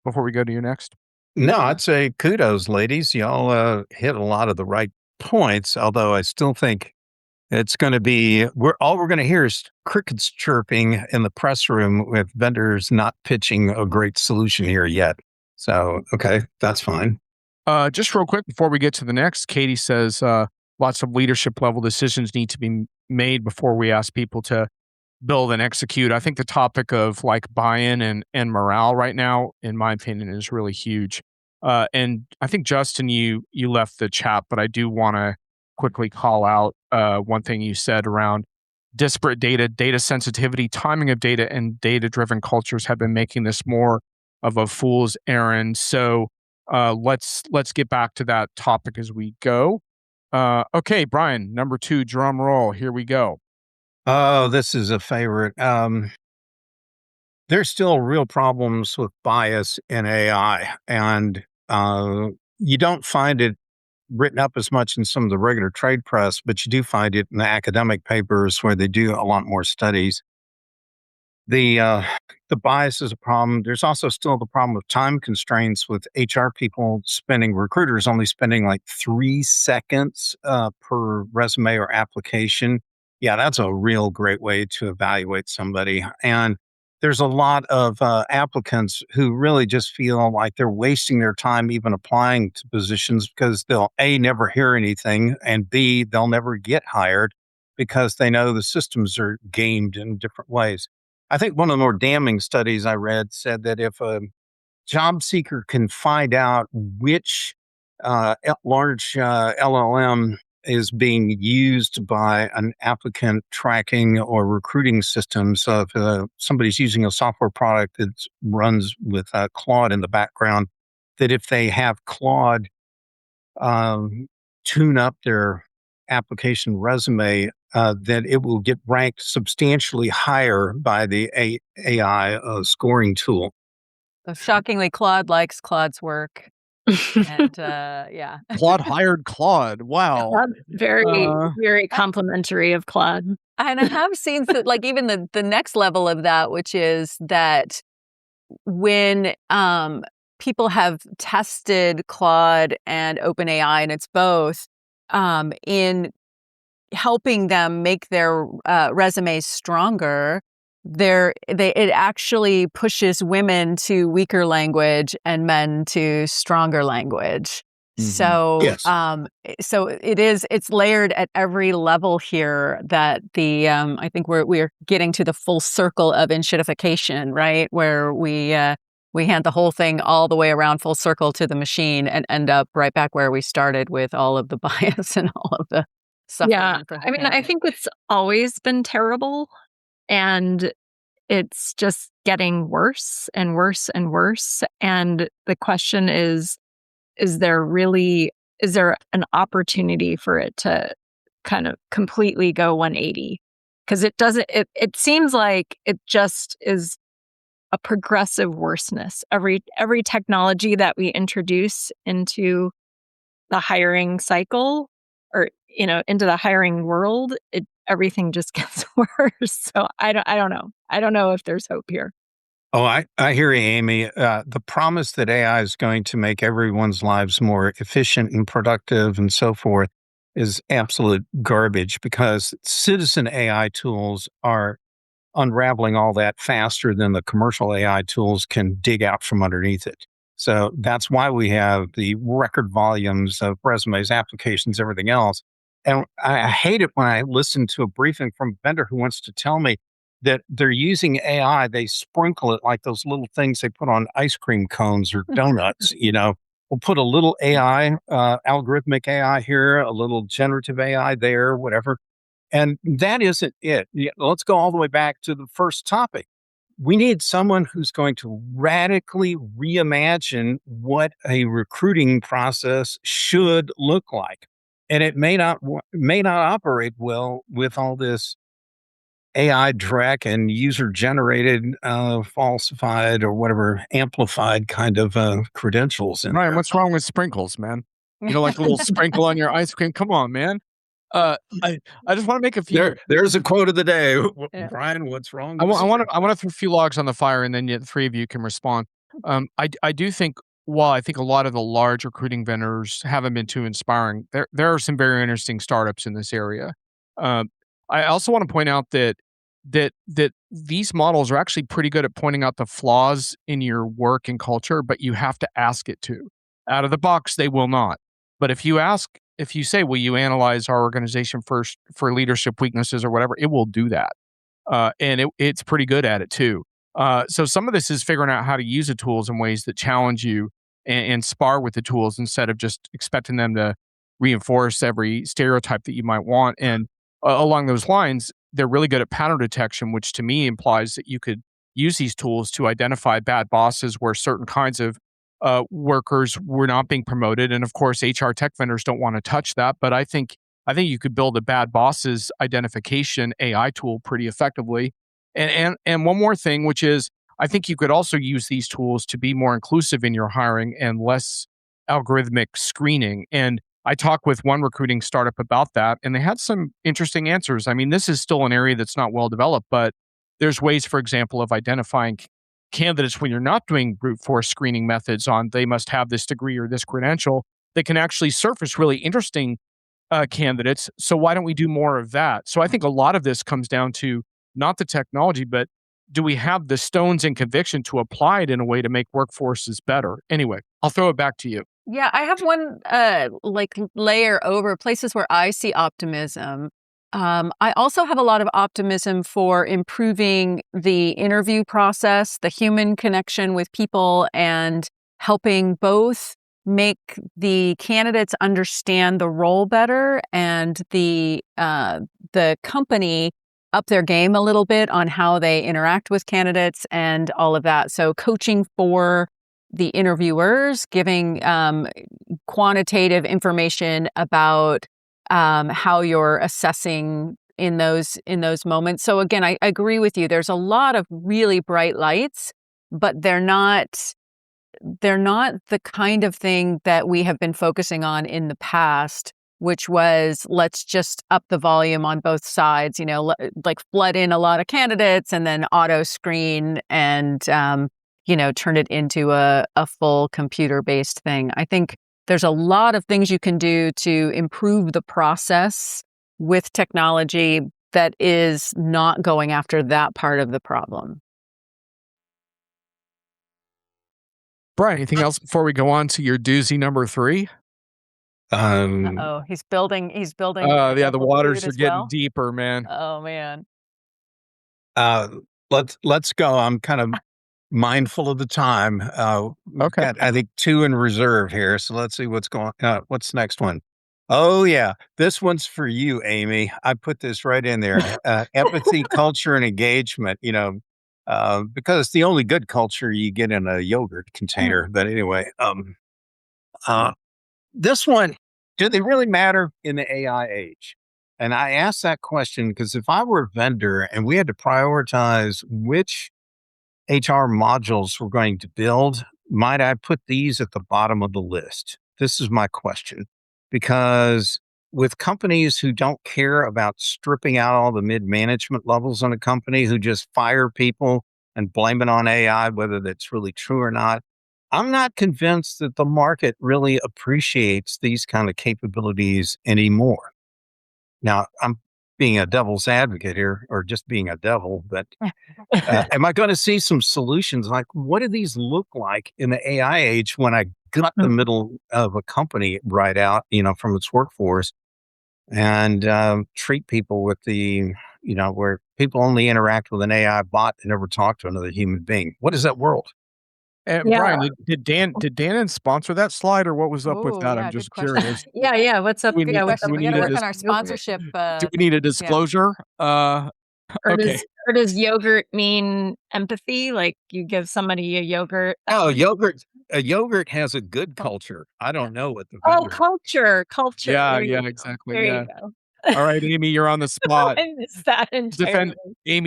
A: before we go to your next?
B: No, I'd say kudos, ladies. Y'all hit a lot of the right points, although I still think it's going to be, we're going to hear is crickets chirping in the press room with vendors not pitching a great solution here yet. So, okay, that's fine.
A: Just real quick before we get to the next, Katie says lots of leadership level decisions need to be made before we ask people to build and execute. I think the topic of like buy-in and morale right now, in my opinion, is really huge. And I think Justin, you left the chat, but I do want to quickly call out one thing you said around disparate data sensitivity, timing of data, and data-driven cultures have been making this more of a fool's errand. So let's get back to that topic as we go. Okay, Brian, number 2, drum roll. Here we go.
B: Oh, this is a favorite. There's still real problems with bias in AI, and you don't find it written up as much in some of the regular trade press, but you do find it in the academic papers where they do a lot more studies. The bias is a problem. There's also still the problem of time constraints with HR people recruiters only spending like 3 seconds per resume or application. Yeah, that's a real great way to evaluate somebody. And there's a lot of applicants who really just feel like they're wasting their time even applying to positions because they'll A, never hear anything, and B, they'll never get hired because they know the systems are gamed in different ways. I think one of the more damning studies I read said that if a job seeker can find out which large LLM is being used by an applicant tracking or recruiting system. So if somebody's using a software product that runs with Claude in the background, that if they have Claude tune up their application resume, that it will get ranked substantially higher by the AI scoring tool.
C: So shockingly, Claude likes Claude's work. And yeah.
A: Claude hired Claude. Wow.
D: Claude, very complimentary of Claude.
C: And I have seen like even the next level of that, which is that when people have tested Claude and OpenAI, and it's both, in helping them make their resumes stronger, it actually pushes women to weaker language and men to stronger language.
B: Mm-hmm.
C: So,
B: Yes.
C: So it's layered at every level here. That I think we're getting to the full circle of enshittification, right? Where we hand the whole thing all the way around full circle to the machine and end up right back where we started with all of the bias and all of the suffering.
D: Yeah, I mean, I think it's always been terrible. And it's just getting worse and worse and worse. And the question is there an opportunity for it to kind of completely go 180? Because it seems like it just is a progressive worseness. Every technology that we introduce into the hiring cycle or, into the hiring world, everything just gets worse. So I don't know. I don't know if there's hope here.
B: Oh, I hear you, Amy. The promise that AI is going to make everyone's lives more efficient and productive and so forth is absolute garbage because citizen AI tools are unraveling all that faster than the commercial AI tools can dig out from underneath it. So that's why we have the record volumes of resumes, applications, everything else. And I hate it when I listen to a briefing from a vendor who wants to tell me that they're using AI. They sprinkle it like those little things they put on ice cream cones or donuts. We'll put a little AI, algorithmic AI here, a little generative AI there, whatever. And that isn't it. Let's go all the way back to the first topic. We need someone who's going to radically reimagine what a recruiting process should look like. And it may not operate well with all this AI dreck and user generated, falsified or whatever amplified kind of credentials.
A: Ryan, what's wrong with sprinkles, man? Like a little sprinkle on your ice cream? Come on, man. I just want to make a few.
B: There's a quote of the day.
C: Yeah.
B: Brian, what's wrong?
A: I
B: with
A: want
B: this?
A: to throw a few logs on the fire, and then the three of you can respond. I do think, while I think a lot of the large recruiting vendors haven't been too inspiring, there are some very interesting startups in this area. Um, I also want to point out that these models are actually pretty good at pointing out the flaws in your work and culture, but you have to ask it to. Out of the box, they will not. But if you say, "Will you analyze our organization first for leadership weaknesses or whatever?" It will do that, and it's pretty good at it too. So some of this is figuring out how to use the tools in ways that challenge you and spar with the tools instead of just expecting them to reinforce every stereotype that you might want. And along those lines, they're really good at pattern detection, which to me implies that you could use these tools to identify bad bosses where certain kinds of workers were not being promoted. And of course, HR tech vendors don't want to touch that. But I think you could build a bad bosses identification AI tool pretty effectively. And one more thing, which is I think you could also use these tools to be more inclusive in your hiring and less algorithmic screening. And I talked with one recruiting startup about that, and they had some interesting answers. I mean, this is still an area that's not well developed, but there's ways, for example, of identifying candidates when you're not doing brute force screening methods on they must have this degree or this credential. They can actually surface really interesting candidates. So why don't we do more of that? So I think a lot of this comes down to not the technology, but do we have the stones and conviction to apply it in a way to make workforces better? Anyway, I'll throw it back to you.
C: Yeah, I have one layer over places where I see optimism. I also have a lot of optimism for improving the interview process, the human connection with people, and helping both make the candidates understand the role better and the company up their game a little bit on how they interact with candidates and all of that. So coaching for the interviewers, giving quantitative information about how you're assessing in those moments. So again, I agree with you. There's a lot of really bright lights, but they're not the kind of thing that we have been focusing on in the past, which was let's just up the volume on both sides, like flood in a lot of candidates and then auto screen and turn it into a full computer-based thing. I think there's a lot of things you can do to improve the process with technology that is not going after that part of the problem.
A: Brian, anything else before we go on to your doozy number 3?
C: Oh, he's building.
A: Yeah, the waters are
C: as
A: getting
C: well.
A: deeper, man.
C: Oh man.
B: Let's go. I'm kind of mindful of the time.
A: Okay.
B: Got, I think 2 in reserve here. So let's see what's what's the next one. Oh yeah, this one's for you, Amy. I put this right in there. Empathy, culture, and engagement. Because it's the only good culture you get in a yogurt container. But anyway, this one, do they really matter in the AI age? And I asked that question because if I were a vendor and we had to prioritize which HR modules we're going to build, might I put these at the bottom of the list? This is my question. Because with companies who don't care about stripping out all the mid-management levels on a company, who just fire people and blame it on AI, whether that's really true or not, I'm not convinced that the market really appreciates these kind of capabilities anymore. Now, I'm being a devil's advocate here, or just being a devil, but am I going to see some solutions like what do these look like in the AI age when I gut the middle of a company right out, from its workforce and treat people with where people only interact with an AI bot and never talk to another human being? What is that world?
A: And
D: Yeah.
A: Brian, did Dan sponsor that slide, or what was up with
C: Ooh,
A: that?
C: yeah,
A: I'm
C: good
A: just
C: question.
A: curious.
D: Yeah. What's up?
A: We need-
D: Yeah,
C: Good
D: what's
C: question.
D: up
C: We
A: we
C: got to
A: need
C: work
A: to
C: on our sponsorship.
A: Do we need a disclosure?
D: Or
A: Okay.
D: does yogurt mean empathy? Like you give somebody a yogurt?
B: Oh, a yogurt has a good culture. I don't know what the
D: Oh,
B: vendor.
D: culture.
A: Yeah,
D: There you
A: yeah,
D: go.
A: exactly.
D: There
A: Yeah.
D: you go.
A: All right, Amy, you're on the spot.
D: I missed that entirely.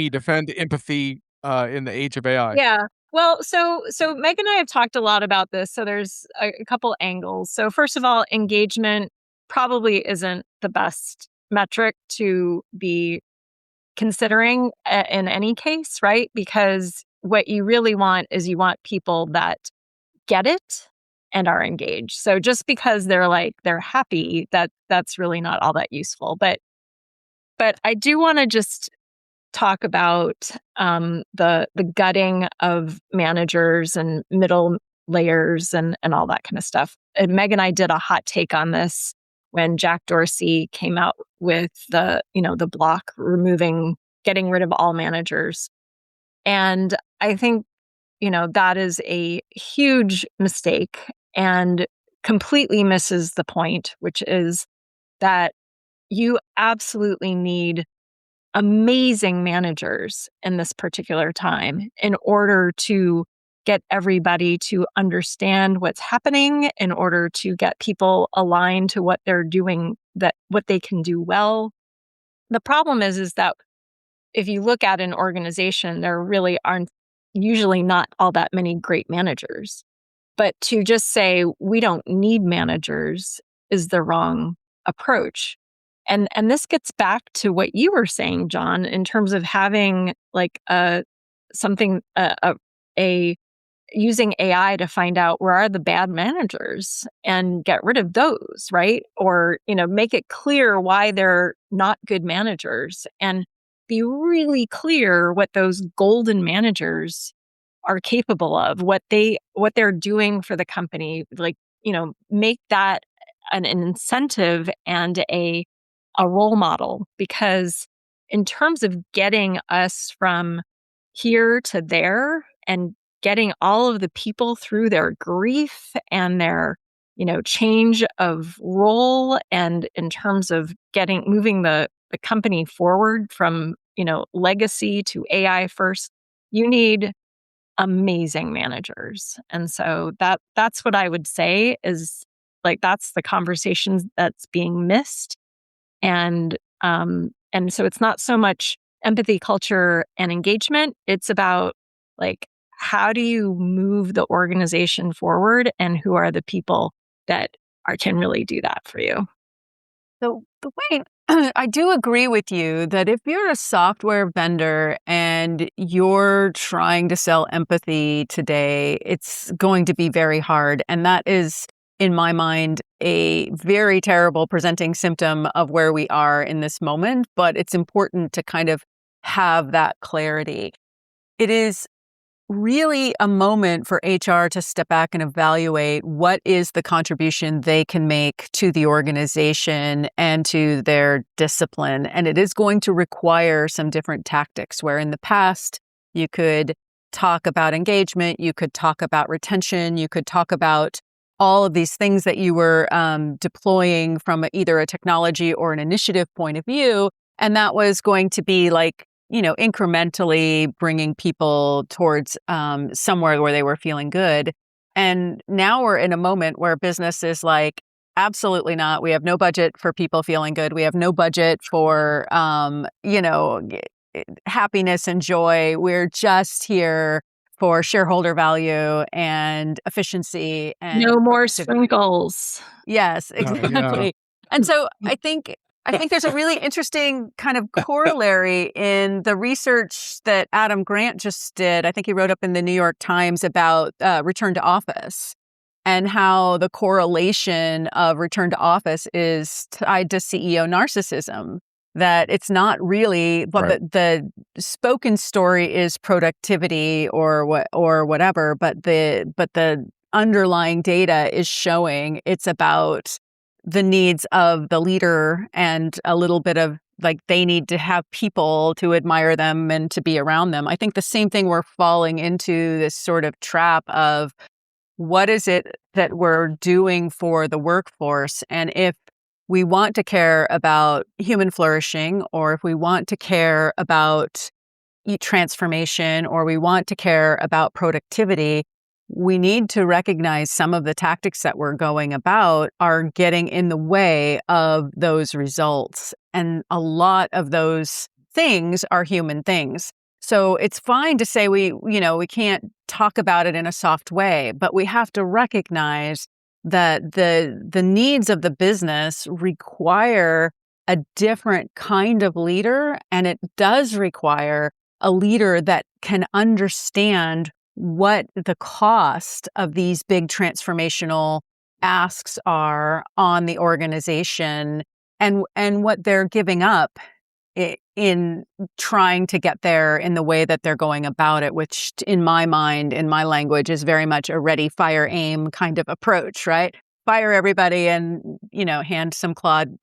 A: Defend empathy in the age of AI.
D: Yeah. Well, so Meg and I have talked a lot about this. So there's a couple angles. So first of all, engagement probably isn't the best metric to be considering in any case, right? Because what you really want is you want people that get it and are engaged. So just because they're happy, that's really not all that useful. But I do want to just talk about the gutting of managers and middle layers and all that kind of stuff. And Meg and I did a hot take on this when Jack Dorsey came out with the block getting rid of all managers. And I think, that is a huge mistake and completely misses the point, which is that you absolutely need amazing managers in this particular time in order to get everybody to understand what's happening, in order to get people aligned to what they're doing, what they can do well. The problem is that if you look at an organization, there really aren't usually not all that many great managers. But to just say we don't need managers is the wrong approach. And this gets back to what you were saying, John, in terms of having like using AI to find out where are the bad managers and get rid of those, right? Or, make it clear why they're not good managers and be really clear what those golden managers are capable of, what they're doing for the company. Like, make that an incentive and a role model, because in terms of getting us from here to there and getting all of the people through their grief and their change of role, and in terms of moving the company forward from legacy to AI first, you need amazing managers. And so that's what I would say is, like, that's the conversation that's being missed. And so it's not so much empathy, culture, and engagement. It's about, like, how do you move the organization forward, and who are the people that can really do that for you?
C: So the way I do agree with you that if you're a software vendor and you're trying to sell empathy today, it's going to be very hard. And that is, in my mind, a very terrible presenting symptom of where we are in this moment. But it's important to kind of have that clarity. It is really a moment for HR to step back and evaluate what is the contribution they can make to the organization and to their discipline. And it is going to require some different tactics, where in the past you could talk about engagement, you could talk about retention, you could talk about all of these things that you were deploying from either a technology or an initiative point of view. And that was going to be like, incrementally bringing people towards somewhere where they were feeling good. And now we're in a moment where business is like, absolutely not. We have no budget for people feeling good. We have no budget for, happiness and joy. We're just here for shareholder value and efficiency. And
D: no more sprinkles.
C: Yes, exactly.
A: Yeah.
C: And so I think there's a really interesting kind of corollary in the research that Adam Grant just did. I think he wrote up in the New York Times about return to office, and how the correlation of return to office is tied to CEO narcissism. That it's not really, but
A: Right.
C: the spoken story is productivity or whatever, but the underlying data is showing it's about the needs of the leader, and a little bit of, like, they need to have people to admire them and to be around them. I think the same thing, we're falling into this sort of trap of what is it that we're doing for the workforce? And if we want to care about human flourishing, or if we want to care about transformation, or we want to care about productivity, we need to recognize some of the tactics that we're going about are getting in the way of those results. And a lot of those things are human things. So it's fine to say we can't talk about it in a soft way, but we have to recognize that the needs of the business require a different kind of leader, and it does require a leader that can understand what the cost of these big transformational asks are on the organization and what they're giving up in trying to get there in the way that they're going about it, which in my mind, in my language, is very much a ready, fire, aim kind of approach, right? Fire everybody and, hand some Claude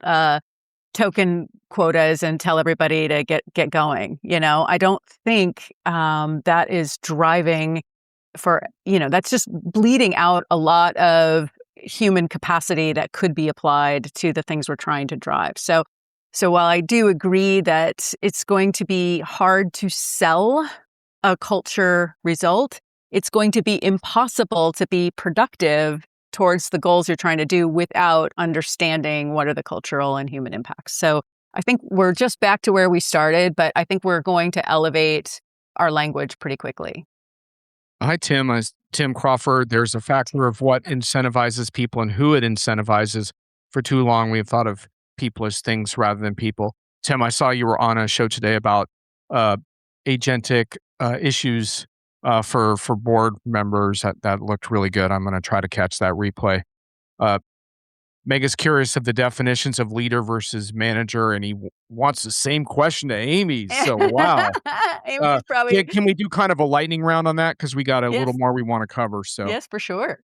C: token quotas and tell everybody to get going. I don't think that is driving that's just bleeding out a lot of human capacity that could be applied to the things we're trying to drive. So while I do agree that it's going to be hard to sell a culture result, it's going to be impossible to be productive towards the goals you're trying to do without understanding what are the cultural and human impacts. So I think we're just back to where we started, but I think we're going to elevate our language pretty quickly.
A: Hi, Tim. I'm Tim Crawford. There's a factor of what incentivizes people and who it incentivizes. For too long, we've thought of people as things rather than people. Tim, I saw you were on a show today about agentic issues for board members. That looked really good. I'm going to try to catch that replay. Meg is curious of the definitions of leader versus manager, and he wants the same question to Amy. So, wow.
C: Amy's probably...
A: Can we do kind of a lightning round on that? Because we got a
C: Yes.
A: little more we want to cover. So,
C: Yes, for sure.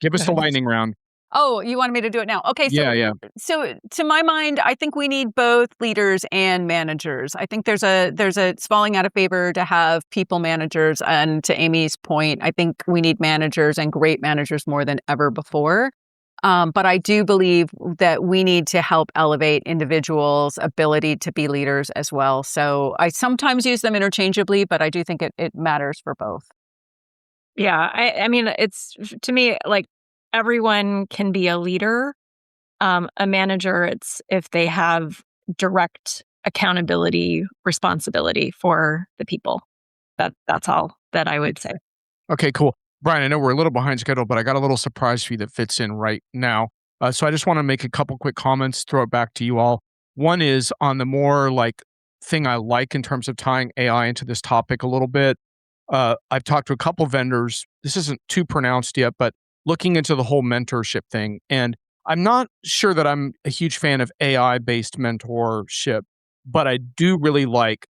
A: give us a lightning round.
C: Oh, you wanted me to do it now? Okay. So,
A: Yeah.
C: So to my mind, I think we need both leaders and managers. I think it's falling out of favor to have people managers. And to Amy's point, I think we need managers and great managers more than ever before. But I do believe that we need to help elevate individuals' ability to be leaders as well. So I sometimes use them interchangeably, but I do think it matters for both.
D: Yeah. I mean, it's, to me, like, everyone can be a leader. A manager, it's if they have direct accountability, responsibility for the people. That's all that I would say.
A: Okay, cool. Brian, I know we're a little behind schedule, but I got a little surprise for you that fits in right now. So I just want to make a couple quick comments, throw it back to you all. One is on the more thing I like in terms of tying AI into this topic a little bit. I've talked to a couple vendors. This isn't too pronounced yet, but looking into the whole mentorship thing. And I'm not sure that I'm a huge fan of AI-based mentorship, but I do really like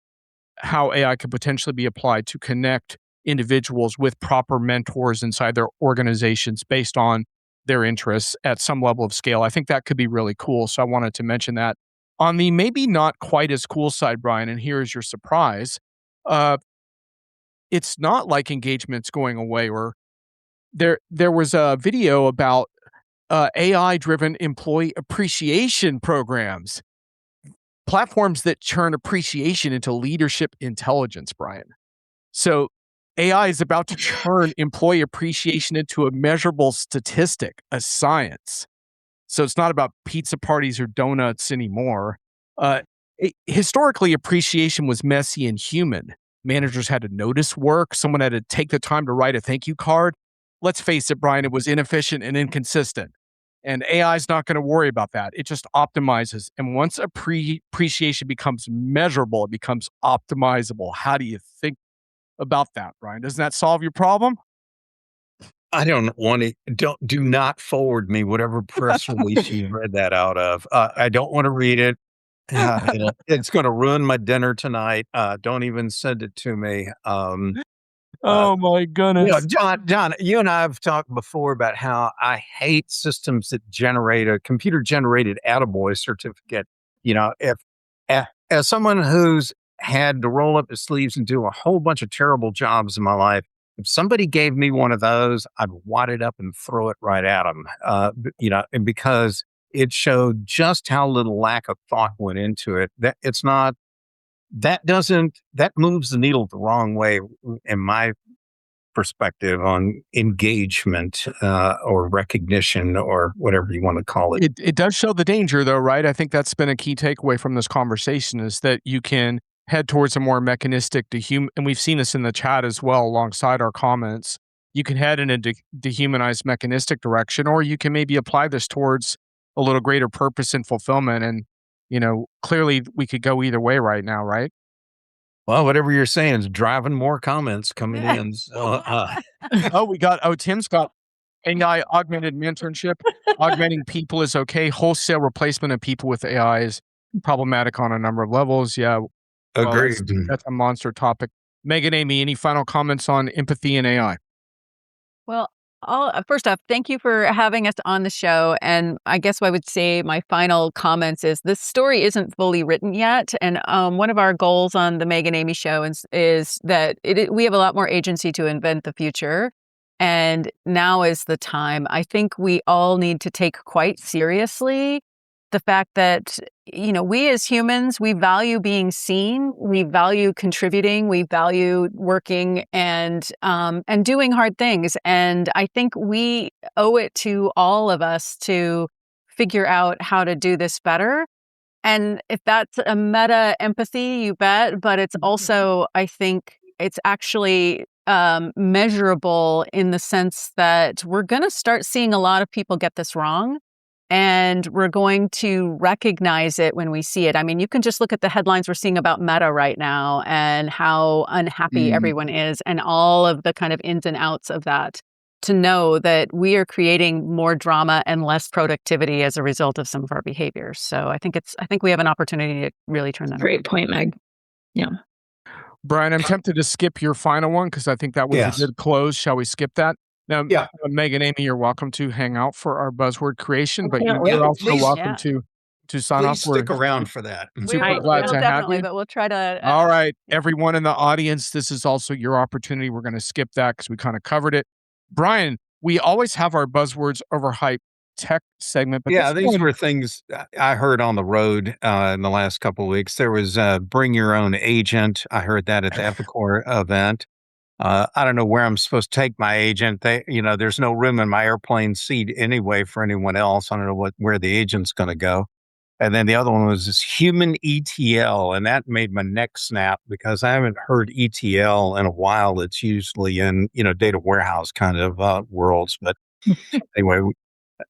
A: how AI could potentially be applied to connect individuals with proper mentors inside their organizations based on their interests at some level of scale. I think that could be really cool. So I wanted to mention that. On the maybe not quite as cool side, Brian, and here's your surprise, it's not like engagement's going away. Or there was a video about AI-driven employee appreciation programs, platforms that turn appreciation into leadership intelligence, Brian. So AI is about to turn employee appreciation into a measurable statistic, a science. So it's not about pizza parties or donuts anymore. Historically, appreciation was messy and human. Managers had to notice work. Someone had to take the time to write a thank you card. Let's face it, Brian, it was inefficient and inconsistent. And AI is not going to worry about that. It just optimizes. And once appreciation becomes measurable, it becomes optimizable. How do you think about that, Brian? Doesn't that solve your problem?
B: I don't want to. Do not forward me whatever press release you read that out of. I don't want to read it. It's going to ruin my dinner tonight. Don't even send it to me.
A: Oh my goodness.
B: John, you and I have talked before about how I hate systems that generate a computer generated attaboy certificate. If as someone who's had to roll up his sleeves and do a whole bunch of terrible jobs in my life, if somebody gave me one of those, I'd wad it up and throw it right at them. And because it showed just how little lack of thought went into it. That moves the needle the wrong way in my perspective on engagement or recognition or whatever you want to call it.
A: It does show the danger though, right? I think that's been a key takeaway from this conversation is that you can head towards a more mechanistic and we've seen this in the chat as well alongside our comments. You can head in a dehumanized mechanistic direction, or you can maybe apply this towards a little greater purpose and fulfillment. And, clearly we could go either way right now, right?
B: Well, whatever you're saying is driving more comments coming in. So,
A: Tim's got AI augmented mentorship. Augmenting people is okay. Wholesale replacement of people with AI is problematic on a number of levels. Yeah. Well,
B: agreed.
A: that's a monster topic. Megan, Amy, any final comments on empathy and AI?
C: Well, first off, thank you for having us on the show. And I guess what I would say my final comments is this story isn't fully written yet. And one of our goals on the Meg and Amy show is that we have a lot more agency to invent the future. And now is the time. I think we all need to take quite seriously the fact that, we as humans, we value being seen, we value contributing, we value working and doing hard things. And I think we owe it to all of us to figure out how to do this better. And if that's a meta empathy, you bet. But it's also, I think it's actually measurable in the sense that we're going to start seeing a lot of people get this wrong. And we're going to recognize it when we see it. I mean, you can just look at the headlines we're seeing about Meta right now and how unhappy everyone is and all of the kind of ins and outs of that, to know that we are creating more drama and less productivity as a result of some of our behaviors. So I think we have an opportunity to really turn that around.
D: Great point, Meg. Yeah.
A: Brian, I'm tempted to skip your final one because I think that was a good close. Shall we skip that? Now, Meg and Amy, you're welcome to hang out for our buzzword creation, but you're also welcome to sign off.
B: Stick around for that.
A: Super glad to have you.
C: But we'll try to.
A: All right, everyone in the audience, this is also your opportunity. We're going to skip that because we kind of covered it. Brian, we always have our buzzwords overhyped tech segment. But
B: these were things I heard on the road in the last couple of weeks. There was bring your own agent. I heard that at the Epicor event. I don't know where I'm supposed to take my agent. There's no room in my airplane seat anyway for anyone else. I don't know where the agent's going to go. And then the other one was this human ETL, and that made my neck snap because I haven't heard ETL in a while. It's usually in data warehouse kind of worlds. But anyway,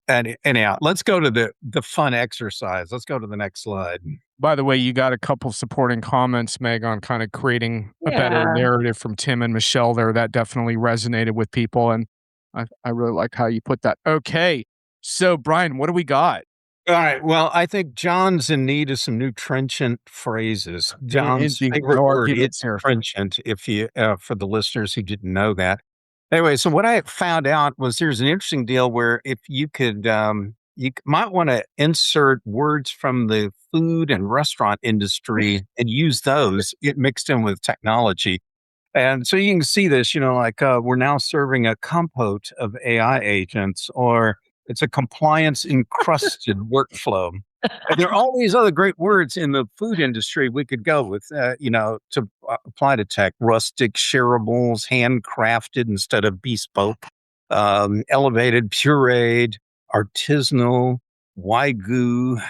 B: anyhow, let's go to the fun exercise. Let's go to the next slide.
A: By the way, you got a couple supporting comments, Meg, on kind of creating a better narrative from Tim and Michelle there. That definitely resonated with people. And I really like how you put that. Okay. So, Brian, what do we got?
B: All right. Well, I think John's in need of some new trenchant phrases. John's favorite word is trenchant, if you for the listeners who didn't know that. Anyway, so what I found out was there's an interesting deal where if you could, you might want to insert words from the food and restaurant industry and use those mixed in with technology. And so you can see this, we're now serving a compote of AI agents, or it's a compliance encrusted workflow. And there are all these other great words in the food industry we could go with, to apply to tech. Rustic, shareables, handcrafted instead of bespoke, elevated, pureed, artisanal, wagyu.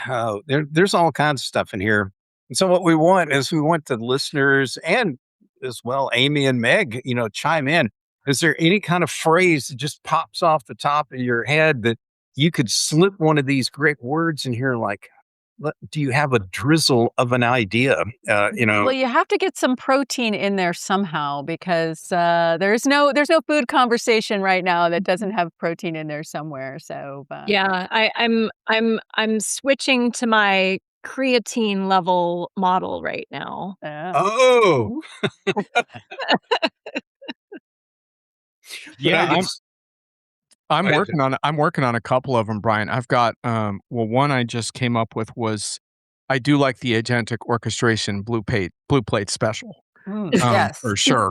B: There's all kinds of stuff in here. And so what we want the listeners and as well, Amy and Meg, chime in. Is there any kind of phrase that just pops off the top of your head that you could slip one of these great words in here? Like, do you have a drizzle of an idea?
C: Well, you have to get some protein in there somehow because there's no food conversation right now that doesn't have protein in there somewhere. So
D: I'm switching to my creatine level model right now.
B: Oh.
A: Yeah, I'm working on a couple of them, Brian. I've got one I just came up with was I do like the agentic orchestration blue plate special.
C: Yes,
A: for sure.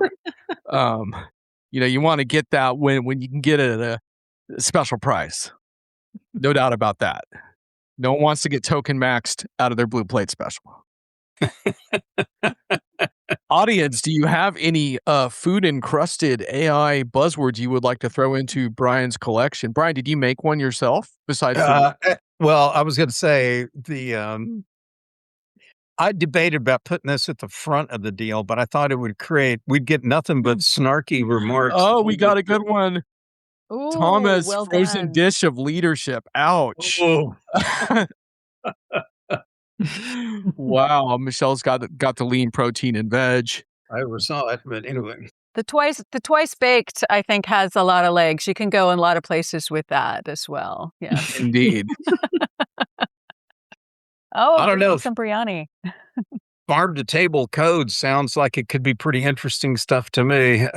A: You want to get that when you can get it at a special price. No doubt about that. No one wants to get token maxed out of their blue plate special. Audience, do you have any food encrusted AI buzzwords you would like to throw into Brian's collection? Brian, did you make one yourself besides?
B: Well, I was going to say I debated about putting this at the front of the deal, but I thought we'd get nothing but snarky remarks.
A: Oh, we got a good one.
C: Ooh,
A: Thomas,
C: well
A: frozen
C: done.
A: dish of leadership. Ouch.
B: Oh,
A: Wow, Michelle's got the lean protein and veg.
B: I never saw it, but anyway.
C: The twice baked, I think, has a lot of legs. You can go in a lot of places with that as well. Yes.
A: Indeed.
C: Oh,
B: I don't know.
C: some biryani.
B: Farm to table code sounds like it could be pretty interesting stuff to me.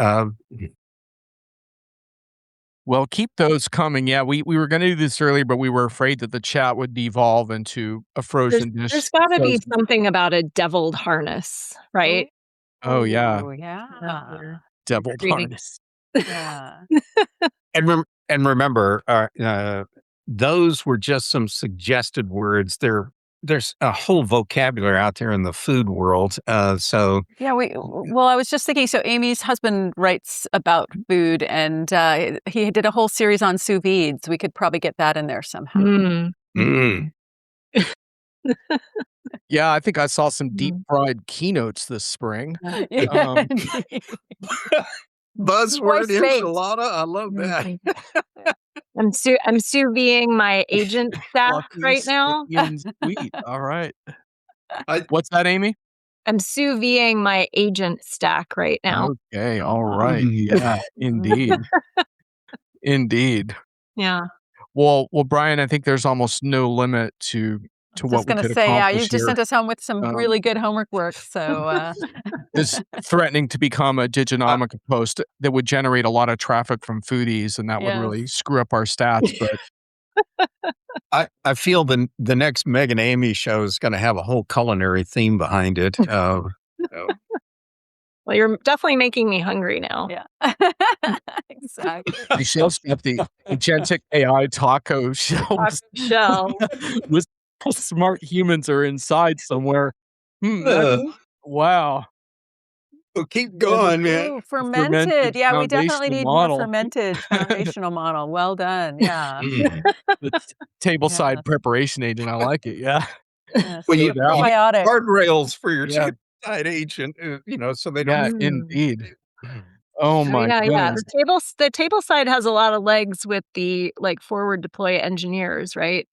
A: Well, keep those coming. Yeah, we were going to do this earlier, but we were afraid that the chat would devolve into a frozen dish.
D: There's got to be
A: frozen-
D: something about a deviled harness, right?
A: Oh, yeah.
C: Oh, yeah.
A: Devil
D: Creating-
A: harness.
C: Yeah.
B: And remember, those were just some suggested words. There's a whole vocabulary out there in the food world. So
C: Yeah, well, I was just thinking, so Amy's husband writes about food and he did a whole series on sous vides. We could probably get that in there somehow.
D: Mm.
B: mm,
A: Yeah, I think I saw some deep fried keynotes this spring.
C: Yeah.
B: buzzword
C: Twice baked.
B: enchilada. I love that.
D: I'm sous videing my agent staff
A: Fluffy,
D: right now.
A: sticky, and sweet. All right.
B: I-
A: What's that, Amy?
D: I'm sous videing my agent stack right now.
A: Okay. All right.
B: Mm.
A: Yeah, indeed. Indeed.
D: Yeah.
A: Well, Brian, I think there's almost no limit to what
C: Just
A: we
C: going to
A: could
C: say, yeah,
A: accomplish
C: you just
A: here.
C: sent us home with some really good homework work. So,
A: This threatening to become a Diginomica post that would generate a lot of traffic from foodies, and that would
C: Yes.
A: really screw up our stats. But
B: I feel the next Meg and Amy show is going to have a whole culinary theme behind it.
D: Well, you're definitely making me hungry now.
C: yeah. Exactly.
A: Michelle's got the agentic AI taco show
D: Shell.
A: with smart humans are inside somewhere.
B: Uh,
A: Wow.
B: well, keep going, man.
C: Ooh, fermented.
A: Fermented
C: Yeah, we definitely
A: foundational
C: need
A: model.
C: more fermented foundational model. Well done. Yeah.
B: Mm.
A: The tableside
C: Yeah.
A: preparation agent. I like it. Yeah.
C: Yes.
B: Well, you
C: Probiotic.
B: guardrails for your
A: Yeah.
B: side agent, so they
A: Yeah,
B: don't.
A: indeed. Oh my
D: yeah,
A: goodness.
D: The table side has a lot of legs with the forward deploy engineers, right?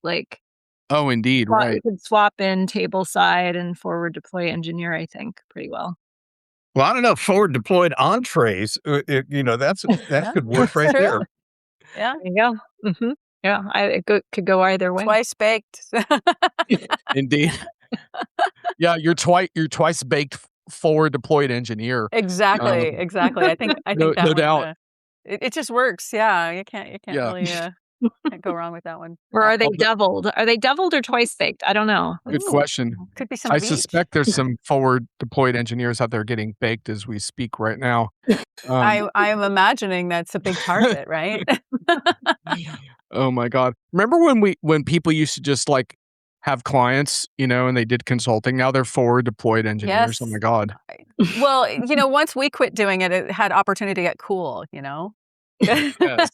A: Oh, indeed.
D: You
A: Right.
D: could swap in table side and forward deploy engineer, I think, pretty well.
B: Well, I don't know. Forward deployed entrees. That could work right
C: True.
B: there.
C: Yeah.
D: There you go. Hmm. Yeah, it could go either way.
C: Twice baked.
A: Indeed. Yeah, you're twice baked forward deployed engineer.
C: Exactly. Exactly. I think
A: No-
C: that
A: no
C: one,
A: doubt.
C: it just works. Yeah. You can't
A: Yeah.
C: really can't go wrong with that one.
D: Or are they
A: Well, the-
D: deviled? Are they deviled or twice baked? I don't know.
A: Good
C: Ooh,
A: question.
C: Could be some
A: I
C: of each.
A: suspect there's some forward deployed engineers out there getting baked as we speak right now.
C: I am imagining that's a big part of it, right?
A: Oh my God. Remember when people used to just have clients, and they did consulting. Now they're forward deployed engineers. Oh my
C: Yes.
A: God.
C: Well, once we quit doing it, it had opportunity to get cool,
A: Yes.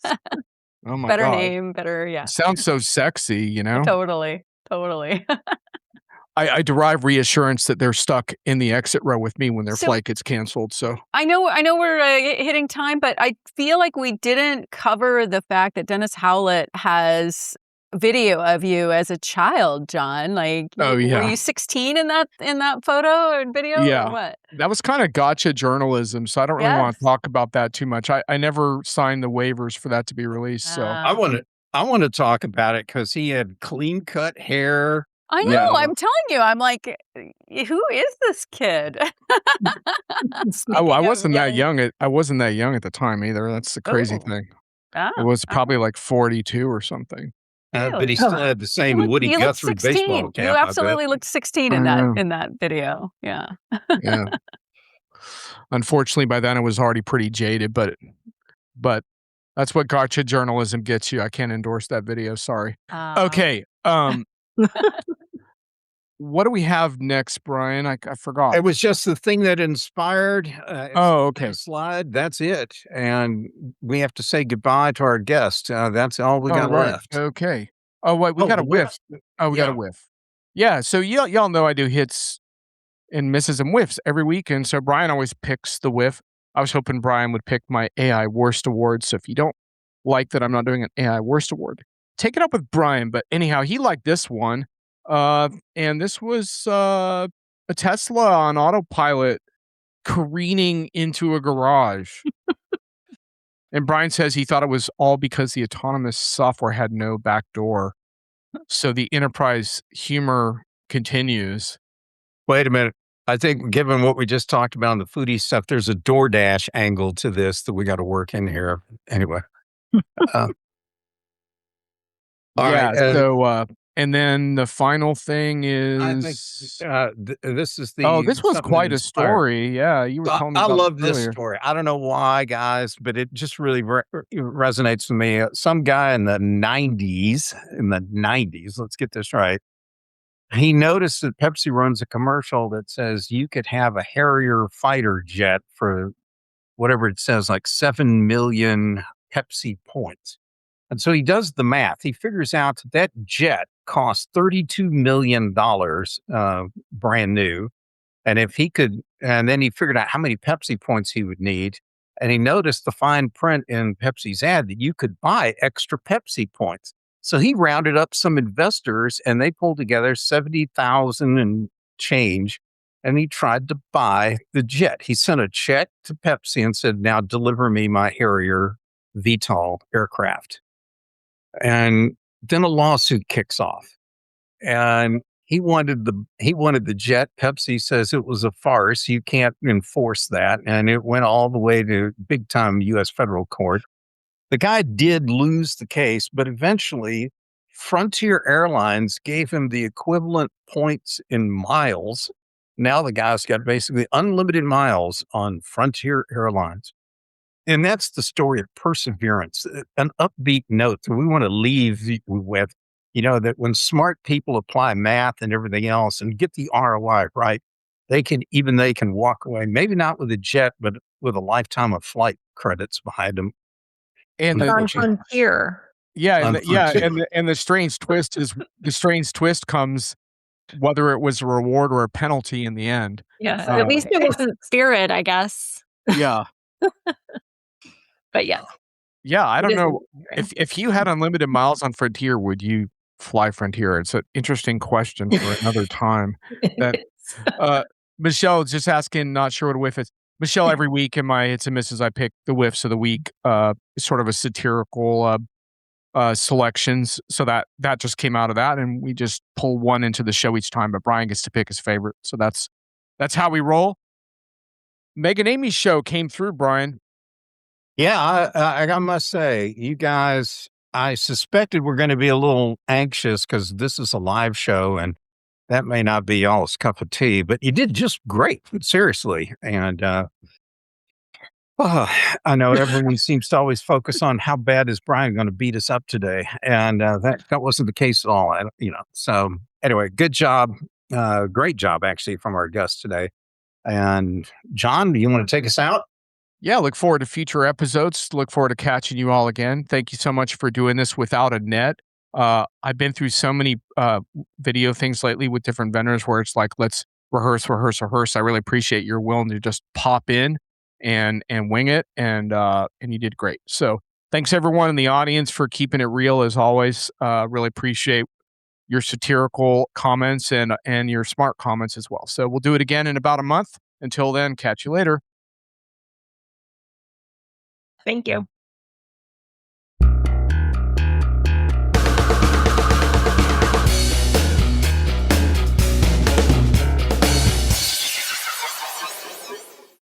A: Oh my
C: Better
A: God.
C: name, better, yeah.
A: Sounds so sexy,
C: Totally.
A: I derive reassurance that they're stuck in the exit row with me when their
C: So-
A: flight gets canceled. So
C: I know we're hitting time, but I feel like we didn't cover the fact that Dennis Howlett has video of you as a child, John.
A: Oh, yeah.
C: Were you 16 in that photo or video?
A: Yeah.
C: Or what?
A: that was kind of gotcha journalism. So I don't really want
C: Yes.
A: to talk about that too much. I never signed the waivers for that to be released. So
C: Ah.
B: I want to talk about it because he had clean cut hair.
C: I know.
A: Yeah.
C: I'm telling you. I'm like, who is this kid?
A: I wasn't that young. I wasn't that young at the time either. That's the crazy
C: Oh.
A: thing.
C: Ah,
A: It was probably like 42 or something.
B: But he still had the same Woody
C: you look
B: Guthrie
C: 16.
B: baseball cap.
C: You absolutely looked 16 in
A: I know.
C: that video. Yeah.
A: Yeah. Unfortunately, by then I was already pretty jaded, but that's what gotcha journalism gets you. I can't endorse that video. Sorry. Okay. What do we have next, Brian? I forgot.
B: It was just the thing that inspired.
A: Oh, okay.
B: Slide. That's it. And we have to say goodbye to our guest. That's all we
A: Oh,
B: got
A: right.
B: left.
A: Okay. Oh, wait, we
B: Oh,
A: got a
B: the
A: whiff. Oh, we got
B: Yeah.
A: a whiff. Yeah. So y'all know I do hits and misses and whiffs every week, and so Brian always picks the whiff. I was hoping Brian would pick my AI worst award. So if you don't like that I'm not doing an AI Worst Award. Take it up with Brian, but anyhow, he liked this one. And this was a Tesla on autopilot careening into a garage. And Brian says he thought it was all because the autonomous software had no back door. So the enterprise humor continues.
B: Wait a minute. I think given what we just talked about on the foodie stuff, there's a DoorDash angle to this that we got to work in here. Anyway. All right.
A: So, and then the final thing
B: I think
A: is,
B: this is
A: this was
B: something that
A: quite a
B: inspired-
A: story. Yeah, you were telling me
B: I
A: about
B: love
A: this
B: this
A: earlier.
B: story. I don't know why, guys, but it just really resonates with me. Some guy in the 90s, let's get this right. He noticed that Pepsi runs a commercial that says you could have a Harrier fighter jet for whatever it says, like 7 million Pepsi points. And so he does the math. He figures out that jet costs $32 million brand new. And if he could, and then he figured out how many Pepsi points he would need. And he noticed the fine print in Pepsi's ad that you could buy extra Pepsi points. So he rounded up some investors and they pulled together 70,000 and change. And he tried to buy the jet. He sent a check to Pepsi and said, now deliver me my Harrier VTOL aircraft. And then a lawsuit kicks off. And he wanted the jet. Pepsi says it was a farce. You can't enforce that. And it went all the way to big time US federal court. The guy did lose the case, but eventually Frontier Airlines gave him the equivalent points in miles. Now the guy's got basically unlimited miles on Frontier Airlines. And that's the story of perseverance, an upbeat note that we want to leave you with, that when smart people apply math and everything else and get the ROI right, they can walk away, maybe not with a jet, but with a lifetime of flight credits behind them.
A: And
D: on Frontier.
A: and the strange twist comes whether it was a reward or a penalty in the end.
D: Yeah, at least it wasn't Spirit, I guess.
A: Yeah.
D: But yeah.
A: Yeah, I don't know.
D: If
A: If you had unlimited miles on Frontier, would you fly Frontier? It's an interesting question for another time. Michelle just asking, not sure what a whiff is. Michelle, every week in my hits and misses, I pick the whiffs of the week, sort of a satirical selections. So that just came out of that, and we just pull one into the show each time. But Brian gets to pick his favorite, so that's how we roll. Meg and Amy's show came through, Brian.
B: Yeah, I must say, you guys, I suspected we're going to be a little anxious because this is a live show and that may not be y'all's cup of tea, but you did just great, seriously. And I know everyone seems to always focus on how bad is Brian going to beat us up today. And that wasn't the case at all. So anyway, good job. Great job, actually, from our guest today. And John, do you want to take us out?
A: Yeah, look forward to future episodes. Look forward to catching you all again. Thank you so much for doing this without a net. I've been through so many video things lately with different vendors where it's like, let's rehearse. I really appreciate your willing to just pop in and wing it. And you did great. So thanks everyone in the audience for keeping it real as always. Really appreciate your satirical comments and your smart comments as well. So we'll do it again in about a month. Until then, catch you later.
D: Thank you.